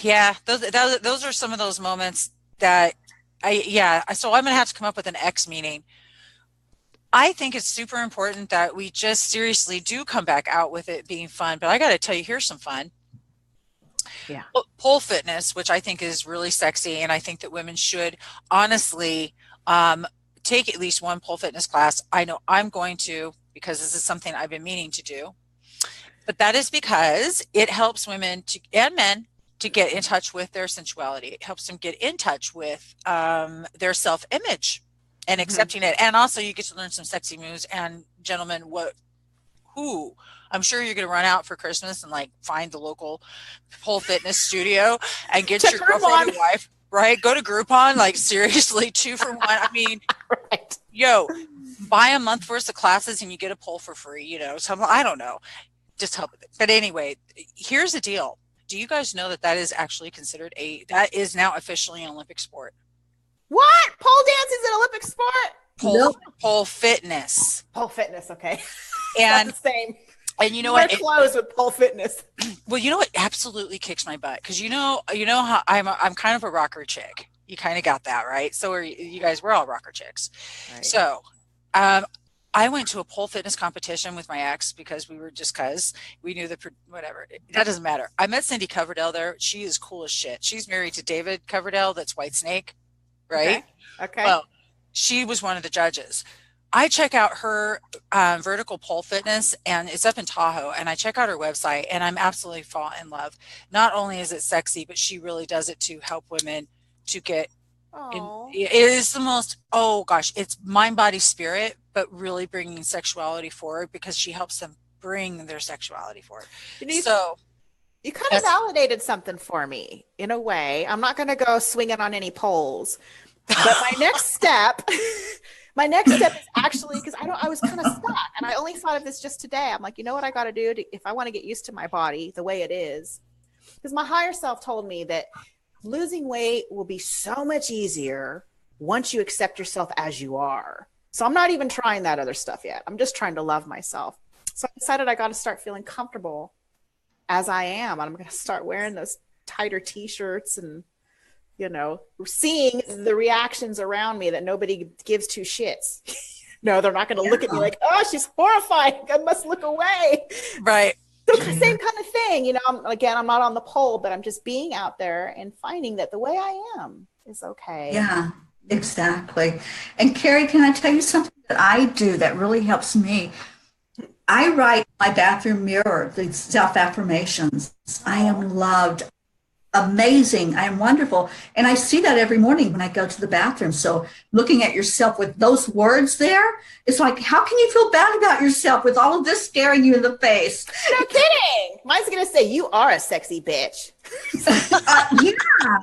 Yeah. Those are some of those moments that So I'm gonna have to come up with an X meaning. I think it's super important that we just seriously do come back out with it being fun. But I got to tell you, here's some fun. Yeah. Pole fitness, which I think is really sexy. And I think that women should honestly take at least one pole fitness class. I know I'm going to, because this is something I've been meaning to do. But that is because it helps women and men to get in touch with their sensuality. It helps them get in touch with their self-image and accepting it. And also you get to learn some sexy moves. And gentlemen, I'm sure you're going to run out for Christmas and like find the local pole fitness studio and get your girlfriend or wife, right? Go to Groupon, like seriously, 2 for 1. I mean, buy a month worth of classes and you get a pole for free, so I don't know, just help with it. But anyway, here's the deal. Do you guys know that is actually considered that is now officially an Olympic sport? What? Pole dance is an Olympic sport? Pole fitness. Pole fitness, okay. And that's the same. And you know what? We're close with pole fitness. Well, you know what absolutely kicks my butt? Because you know how I'm kind of a rocker chick. You kind of got that, right? So are you guys? We're all rocker chicks. Right. So I went to a pole fitness competition with my ex because we knew whatever. That doesn't matter. I met Cindy Coverdale there. She is cool as shit. She's married to David Coverdale. That's Whitesnake, right? Okay. Well, she was one of the judges. I check out her vertical pole fitness, and it's up in Tahoe, and I check out her website, and I'm absolutely fall in love. Not only is it sexy, but she really does it to help women to get it is the most, it's mind, body, spirit, but really bringing sexuality forward because she helps them bring their sexuality forward. You kind of validated something for me in a way. I'm not going to go swinging on any poles, but my next step is actually, because I was kind of stuck, and I only thought of this just today. I'm like, you know what I got to do if I want to get used to my body the way it is? Because my higher self told me that losing weight will be so much easier once you accept yourself as you are. So I'm not even trying that other stuff yet. I'm just trying to love myself. So I decided I got to start feeling comfortable as I am. I'm going to start wearing those tighter t-shirts and, you know, seeing the reactions around me that nobody gives two shits. No, they're not going to look at me like, oh, she's horrified. I must look away. Right. So same kind of thing. You know, I'm not on the pole, but I'm just being out there and finding that the way I am is okay. Yeah, exactly. And Kari, can I tell you something that I do that really helps me? I write my bathroom mirror, the self-affirmations. I am loved, amazing, I am wonderful. And I see that every morning when I go to the bathroom. So looking at yourself with those words there, it's like, how can you feel bad about yourself with all of this staring you in the face? No kidding. Mine's going to say, you are a sexy bitch. Yeah.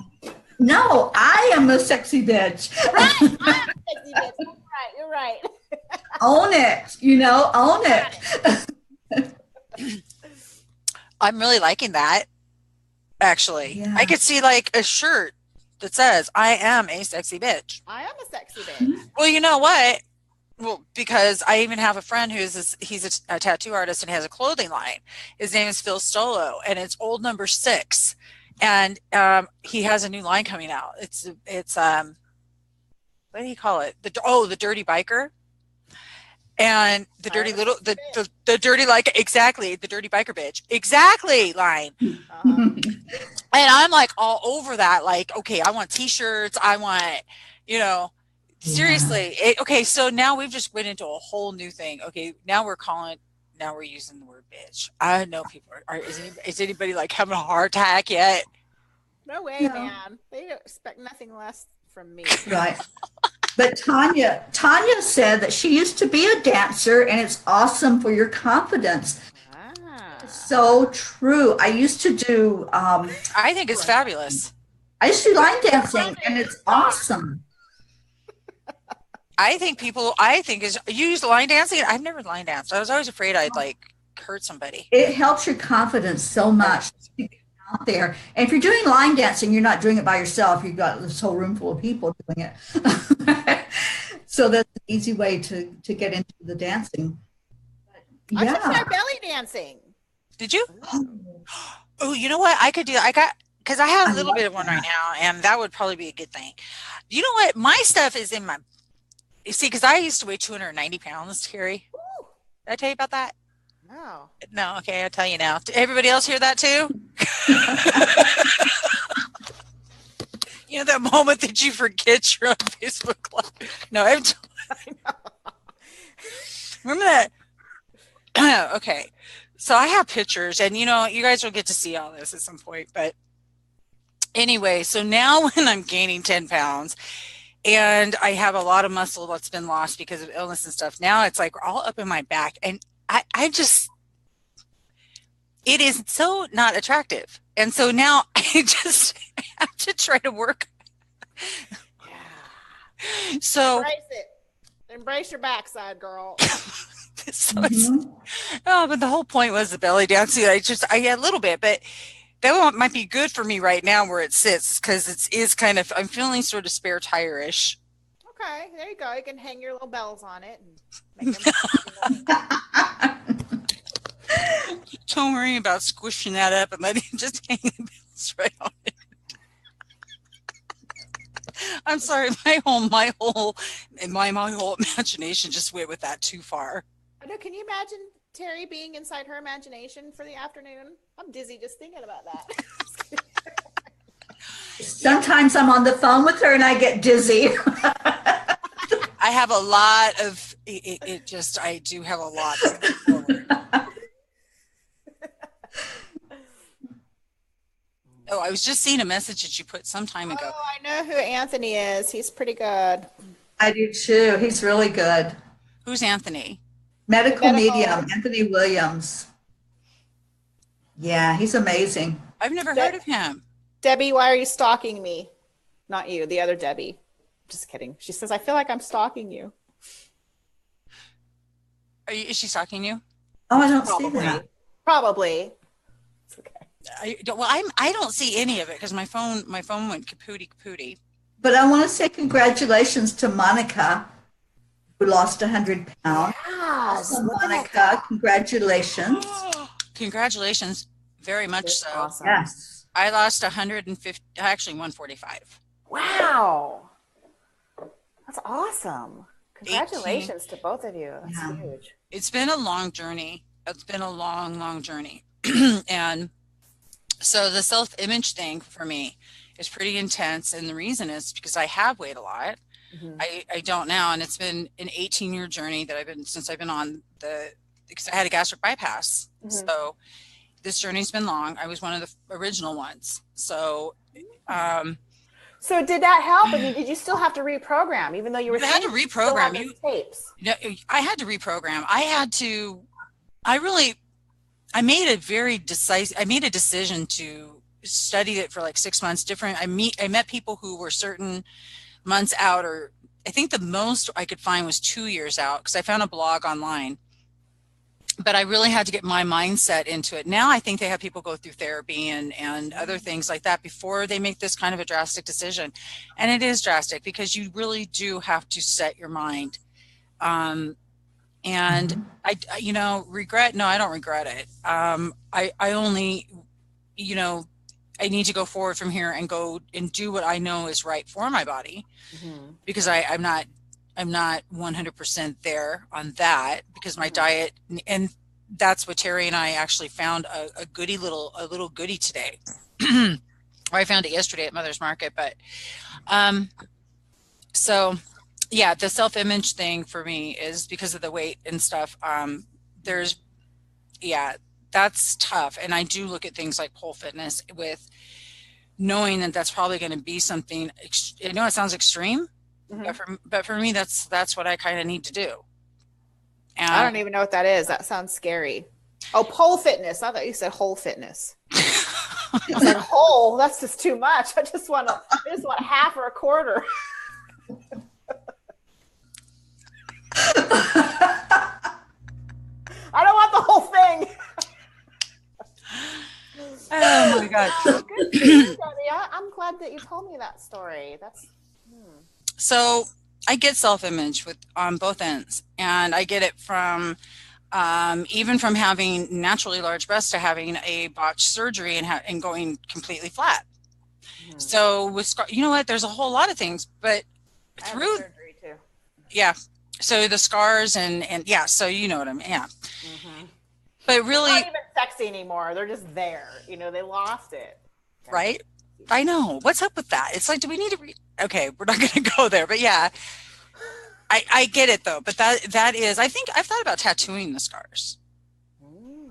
No, I am a sexy bitch. Right. I'm a sexy bitch. You're right. Own it, own it. I'm really liking that, actually. Yeah. I could see like a shirt that says, I am a sexy bitch. I am a sexy bitch. Well, you know what? Well, because I even have a friend he's a tattoo artist and has a clothing line. His name is Phil Stolo, and it's old number 6. And he has a new line coming out. It's what do you call it? The dirty biker. And the dirty little, the dirty, like, exactly, the dirty biker bitch, exactly line. And I'm like all over that. Like, okay, I want t-shirts. I want, seriously. Okay. So now we've just went into a whole new thing. Okay. Now we're using the word bitch. I know people is anybody like having a heart attack yet? No way, man. They expect nothing less from me. Right. But Tanya said that she used to be a dancer, and it's awesome for your confidence. So true. I used to do. I think it's fabulous. I used to do line dancing, and it's awesome. I think you use line dancing. I've never line danced. I was always afraid I'd like hurt somebody. It helps your confidence so much to get out there. And if you're doing line dancing, you're not doing it by yourself. You've got this whole room full of people doing it. So that's an easy way to get into the dancing. I should try belly dancing. Did you? Oh, you know what? I could do. Because I have a little bit of one right now, and that would probably be a good thing. You know what? My stuff is in my. You see, because I used to weigh 290 pounds, Kari. Ooh. Did I tell you about that? No. No. Okay, I'll tell you now. Did everybody else hear that too? You know that moment that you forget you're on Facebook Live? No, I know. Remember that? Okay. So I have pictures, and you guys will get to see all this at some point. But anyway, so now when I'm gaining 10 pounds and I have a lot of muscle that's been lost because of illness and stuff, now it's like all up in my back. And I just, it is so not attractive. And so now I just have to try to work. Yeah. So embrace it. Embrace your backside, girl. But the whole point was the belly dancing. I a little bit, but that one might be good for me right now where it sits, because it is kind of, I'm feeling sort of spare tire-ish. Okay, there you go. You can hang your little bells on it and make them. Don't worry about squishing that up and letting it just hang the bells right on it. I'm sorry, my whole imagination just went with that too far. I know. Can you imagine Teri being inside her imagination for the afternoon? I'm dizzy just thinking about that. Sometimes I'm on the phone with her and I get dizzy. I have a lot of I do have a lot to look forward. Oh, I was just seeing a message that you put some time ago. Oh, I know who Anthony is. He's pretty good. I do too. He's really good. Who's Anthony? Medical medium, Anthony Williams. Yeah, he's amazing. I've never heard of him. Debbie, why are you stalking me? Not you, the other Debbie. Just kidding. She says, I feel like I'm stalking you. Is she stalking you? Oh, I don't see that. Probably. It's okay. I don't see any of it because my phone went kapooty. But I want to say congratulations to Monica, who lost 100 pounds. Yes, So Monica, congratulations. Congratulations, very much so. Awesome. Yes. I lost 150, actually 145. Wow. That's awesome. Congratulations to both of you. That's huge. It's been a long journey. It's been a long journey. And so the self-image thing for me is pretty intense. And the reason is because I have weighed a lot. Mm-hmm. I don't now. And it's been an 18-year journey that since I've been on because I had a gastric bypass. Mm-hmm. So this journey's been long. I was one of the original ones. So, so did that help? I mean, did you still have to reprogram, even though you were? I had to reprogram. Tapes. I had to reprogram. I made a decision to study it for like 6 months. I met people who were certain months out, or I think the most I could find was 2 years out, because I found a blog online. But I really had to get my mindset into it. Now I think they have people go through therapy and other things like that before they make this kind of a drastic decision. And it is drastic because you really do have to set your mind. And regret, no, I don't regret it. I only, I need to go forward from here and go and do what I know is right for my body, because I'm not 100% there on that, because my diet, and that's what Teri and I actually found a little goodie today. Or I found it yesterday at Mother's Market, but so yeah, the self-image thing for me is because of the weight and stuff. That's tough. And I do look at things like pole fitness with knowing that that's probably going to be something, I know it sounds extreme, but for me, that's what I kind of need to do. And I don't even know what that is. That sounds scary. Oh, pole fitness. I thought you said whole fitness. It's like whole. That's just too much. I just want half or a quarter. I don't want the whole thing. Oh my God. Good for you, Debbie. I'm glad that you told me that story. So I get self-image on both ends, and I get it from even from having naturally large breasts to having a botched surgery and going completely flat. So you know what? There's a whole lot of things, but through surgery too. Yeah. So the scars and yeah. So you know what I mean. Yeah. But really, they're not even sexy anymore. They're just there. They lost it. Right. I know. What's up with that? It's like, do we need to okay, we're not going to go there, but yeah, I get it though. But that is, I think I've thought about tattooing the scars.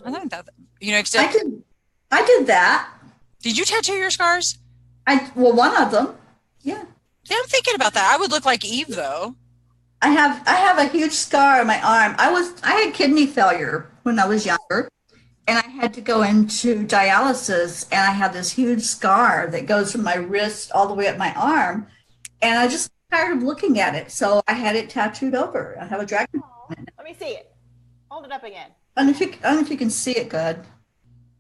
I think that, I did that. Did you tattoo your scars? One of them. Yeah. Yeah, I'm thinking about that. I would look like Eve though. I have a huge scar on my arm. I had kidney failure when I was younger, and I had to go into dialysis, and I had this huge scar that goes from my wrist all the way up my arm, and I just tired of looking at it, so I had it tattooed over. I have a dragon. Let me see it. Hold it up again. I don't know if you can see it good.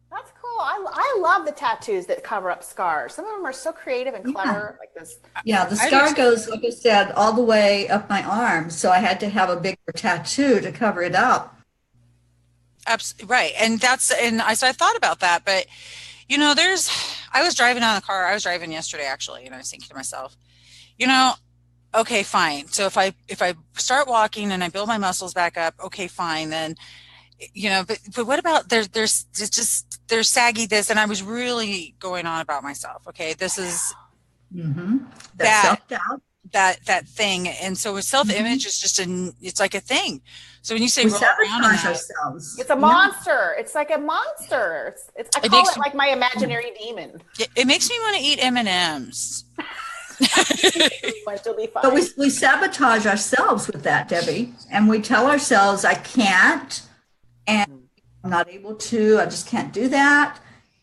That's cool. I love the tattoos that cover up scars. Some of them are so creative and clever, like this. Yeah, the scar goes, like I said, all the way up my arm, so I had to have a bigger tattoo to cover it up. Right. And so I thought about that, but I was driving on the car. I was driving yesterday actually, and I was thinking to myself, okay, fine. So if I start walking and I build my muscles back up, okay, fine. Then, but what about there's saggy this, and I was really going on about myself. Okay. This is that thing. And so with self-image is just it's like a thing. So when you say we sabotage ourselves, it's a monster. It's like a monster. I call it like my imaginary demon. It makes me want to eat M&Ms. But we sabotage ourselves with that, Debbie, and we tell ourselves I can't, and I'm not able to. I just can't do that.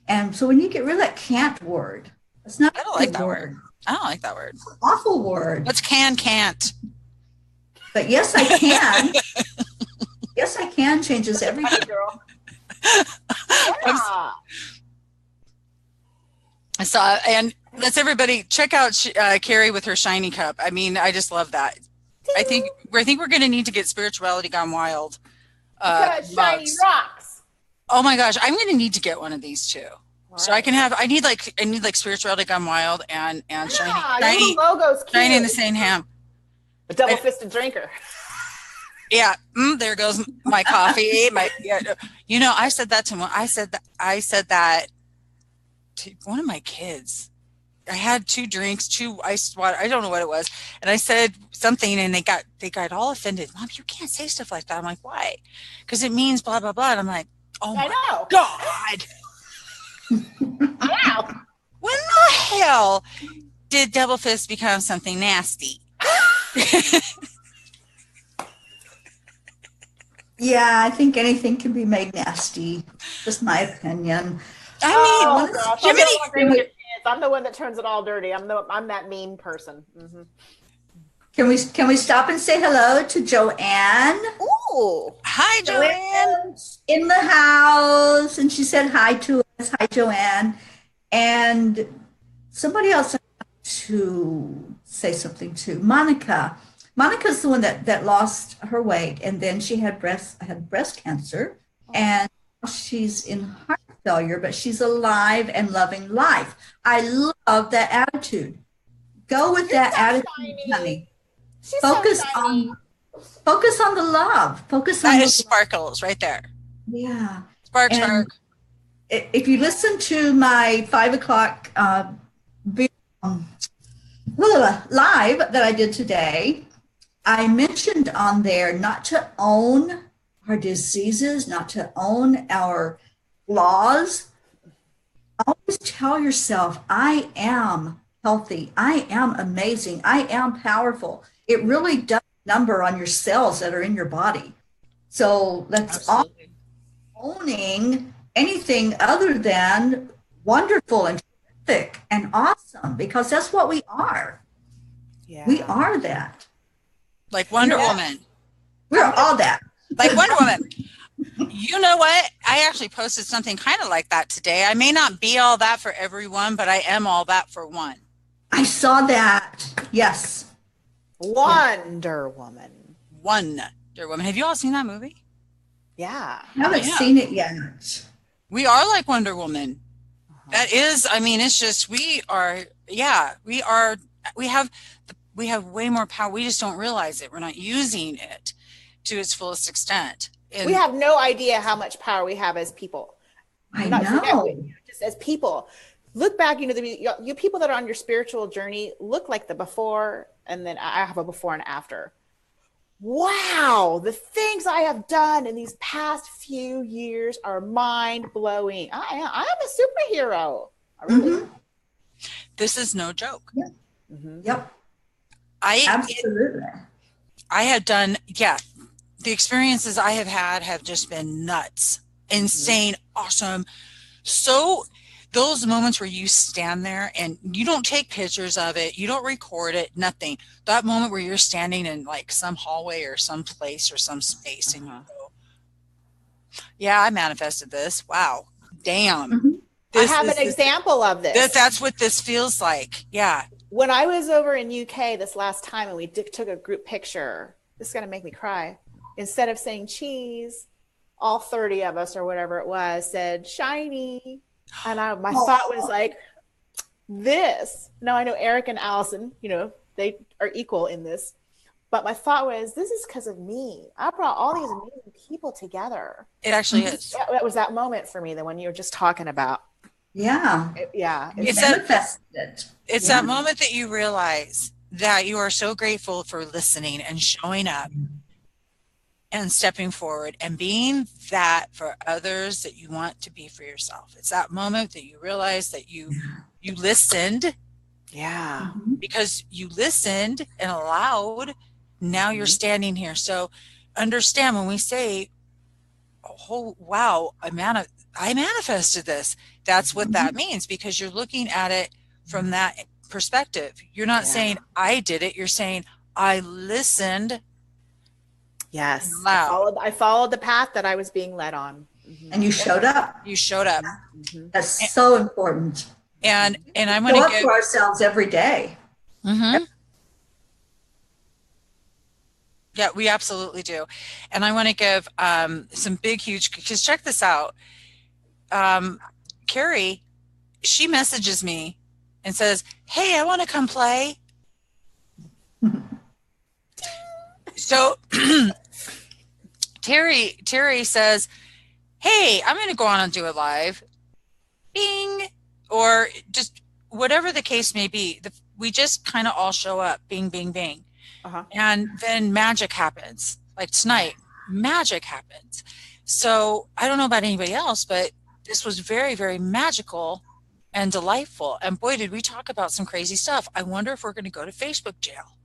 And so when you get rid of that can't word, it's not I don't a like good that word. I don't like that word. It's an awful word. What's can't? But yes, I can. Yes, I can changes everything. Girl. Yeah. So, and let's everybody check out Kari with her shiny cup. I mean, I just love that. I think we're going to need to get Spirituality Gone Wild. Shiny rocks. Oh my gosh, I'm going to need to get one of these too. So I can have. I need like Spirituality Gone Wild and shiny logo's cute. Shiny in the same ham. A double-fisted drinker. Yeah, there goes my coffee. I said that to one. I said that to one of my kids. I had 2 drinks, 2 iced water. I don't know what it was, and I said something, and they got all offended. Mom, you can't say stuff like that. I'm like, why? Because it means blah blah blah. And I'm like, oh my God. Wow. When the hell did double fist become something nasty? Yeah, I think anything can be made nasty. Just my opinion. I mean, gosh, I'm the one that turns it all dirty. I'm that mean person. Mm-hmm. Can we stop and say hello to Joanne? Ooh, hi Joanne. In the house, and she said hi to us. Hi, Joanne. And somebody else I want to say something to. Monica. Monica's the one that lost her weight, and then she had breast cancer, and she's in heart failure, but she's alive and loving life. I love that attitude. Go with that attitude, honey. Focus on the love. Focus on that is sparkles right there. Yeah. Spark. If you listen to my 5 o'clock live that I did today, I mentioned on there not to own our diseases, not to own our flaws. Always tell yourself, I am healthy. I am amazing. I am powerful. It really does number on your cells that are in your body. So let's all owning anything other than wonderful and terrific and awesome, because that's what we are. Yeah. We are that. Like Wonder Woman. We're all that. Like Wonder Woman. You know what? I actually posted something kind of like that today. I may not be all that for everyone, but I am all that for one. I saw that. Yes. Wonder Woman. Wonder Woman. Have you all seen that movie? Yeah. I haven't seen it yet. We are like Wonder Woman. That is, I mean, it's just, we have way more power. We just don't realize it. We're not using it to its fullest extent. And we have no idea how much power we have as people. I know. Just as people. Look back, you people that are on your spiritual journey, look like the before, and then I have a before and after. Wow, the things I have done in these past few years are mind-blowing. I am a superhero. I really am. This is no joke. Yeah. Mm-hmm. Yep. Absolutely. I have done, the experiences I have had have just been nuts, insane, awesome. So those moments where you stand there and you don't take pictures of it, you don't record it, nothing. That moment where you're standing in like some hallway or some place or some space and you go, yeah, I manifested this. Wow. Damn. Mm-hmm. I have an example of this. That's what this feels like. Yeah. When I was over in UK this last time and we took a group picture, this is going to make me cry. Instead of saying cheese, all 30 of us or whatever it was said shiny. And my thought was like, this. Now I know Eric and Allison, they are equal in this. But my thought was, this is because of me. I brought all these amazing people together. It actually is. That was that moment for me, the one you were just talking about. Yeah. It's manifested. It's that moment that you realize that you are so grateful for listening and showing up and stepping forward and being that for others that you want to be for yourself. It's that moment that you realize that you listened. Yeah. Because you listened and allowed, now you're standing here. So understand when we say oh, wow, I manifested this. That's what that means, because you're looking at it from that perspective. You're not saying I did it. You're saying I listened. Yes. Loud. I followed the path that I was being led on. And you showed up. You showed up. That's so important. And I'm Show going up to give for ourselves every day. Yeah, we absolutely do. And I want to give some big, huge, because check this out. Kari, she messages me and says, hey, I want to come play. So Teri says, hey, I'm going to go on and do a live. Bing. Or just whatever the case may be. We just kind of all show up. Bing, bing, bing. And then magic happens. Like tonight, magic happens. So I don't know about anybody else, but this was very, very magical and delightful. And boy, did we talk about some crazy stuff. I wonder if we're going to go to Facebook jail.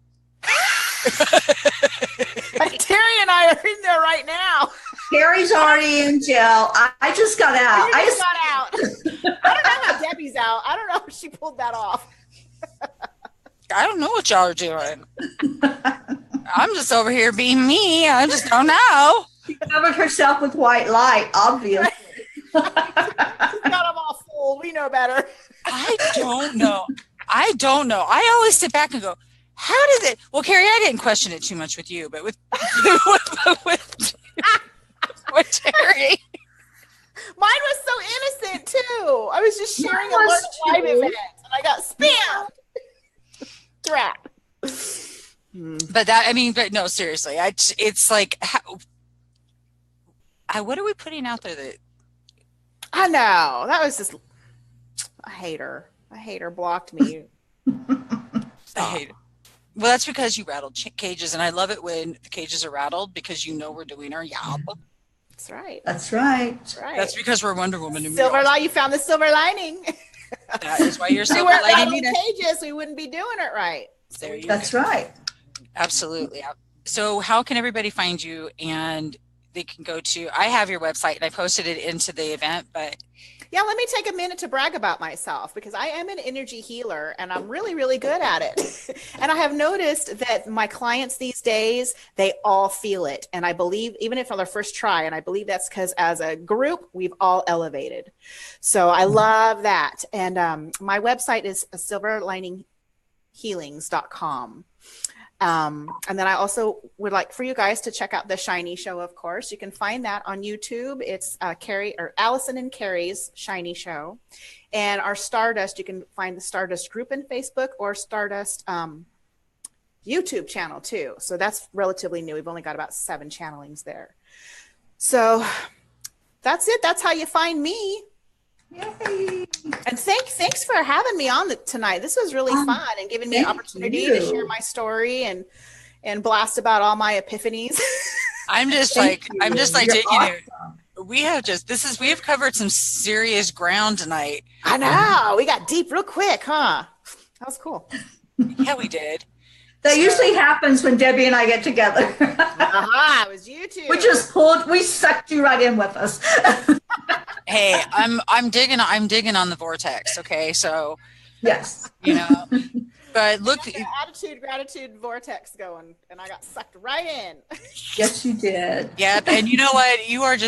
Teri and I are in there right now. Kari's already in jail. I just got out. I just got out. I don't know how Debbie's out. I don't know if she pulled that off. I don't know what y'all are doing. I'm just over here being me. I just don't know. She covered herself with white light, obviously. She's got them all full. We know better. I don't know. I always sit back and go, how did it? Well, Kari, I didn't question it too much with you, but with Teri. Mine was so innocent too. I was just sharing a live event and I got spammed. Crap. But no, seriously, it's like, what are we putting out there that? I know, that was just a hater. A hater blocked me. I hate it. Well, that's because you rattled cages, and I love it when the cages are rattled because you know we're doing our job. That's right. That's right. That's right. That's because we're Wonder Woman. Silver lining. You found the silver lining. That is why you're Silver Lining Mena. Cages, we wouldn't be doing it right. There you That's go. right. Absolutely. So how can everybody find you? And they can go to, I have your website and I posted it into the event, but yeah, let me take a minute to brag about myself because I am an energy healer and I'm really, really good at it. And I have noticed that my clients these days, they all feel it. And I believe, even if on their first try, and I believe that's because as a group, we've all elevated. So I love that. And my website is SilverLiningHealings.com. And then I also would like for you guys to check out the Shiny Show, of course. You can find that on YouTube. It's Allison and Kari's Shiny Show. And our Stardust, you can find the Stardust group in Facebook or Stardust YouTube channel too. So that's relatively new. We've only got about 7 channelings there. So that's it. That's how you find me. Yay. And thanks for having me on tonight. This was really fun and giving me an opportunity to share my story and blast about all my epiphanies. I'm just like taking it. We have covered some serious ground tonight. I know. We got deep real quick, huh? That was cool. Yeah, we did. That usually happens when Debbie and I get together. It was you two. We sucked you right in with us. Hey, I'm digging on the vortex. Okay, so yes, but look, attitude, gratitude vortex going, and I got sucked right in. Yes, you did. Yeah, and you know what? You are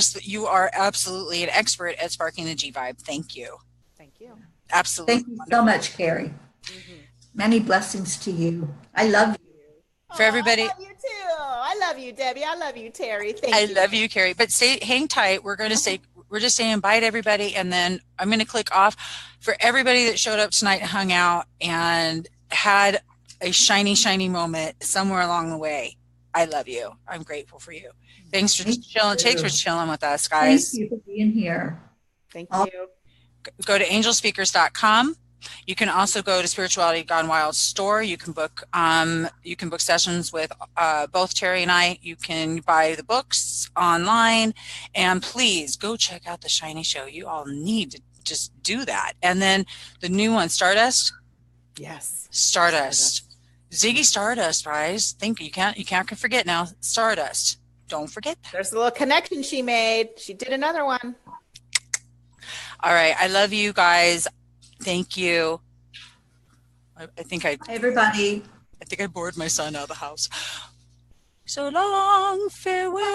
absolutely an expert at sparking the G vibe. Thank you. Thank you. Absolutely. Thank you so much, Kari. Mm-hmm. Many blessings to you. I love you. For everybody. I love you too. I love you, Debbie. I love you, Teri. Thank you. I love you, Kari. But hang tight. We're just saying bye to everybody, and then I'm going to click off for everybody that showed up tonight, hung out, and had a shiny, shiny moment somewhere along the way. I love you. I'm grateful for you. Thanks for chilling. Thanks for chilling with us, guys. Thank you for being here. Thank you. Go to angelspeakers.com. You can also go to Spirituality Gone Wild store. You can book sessions with both Teri and I. You can buy the books online, and please go check out the Shiny Show. You all need to just do that. And then the new one, Stardust. Yes, Stardust. Ziggy Stardust, guys. You can't forget now. Stardust. Don't forget that. There's a little connection she made. She did another one. All right. I love you guys. Thank you. I think Hey, everybody. I bored my son out of the house. So long, farewell.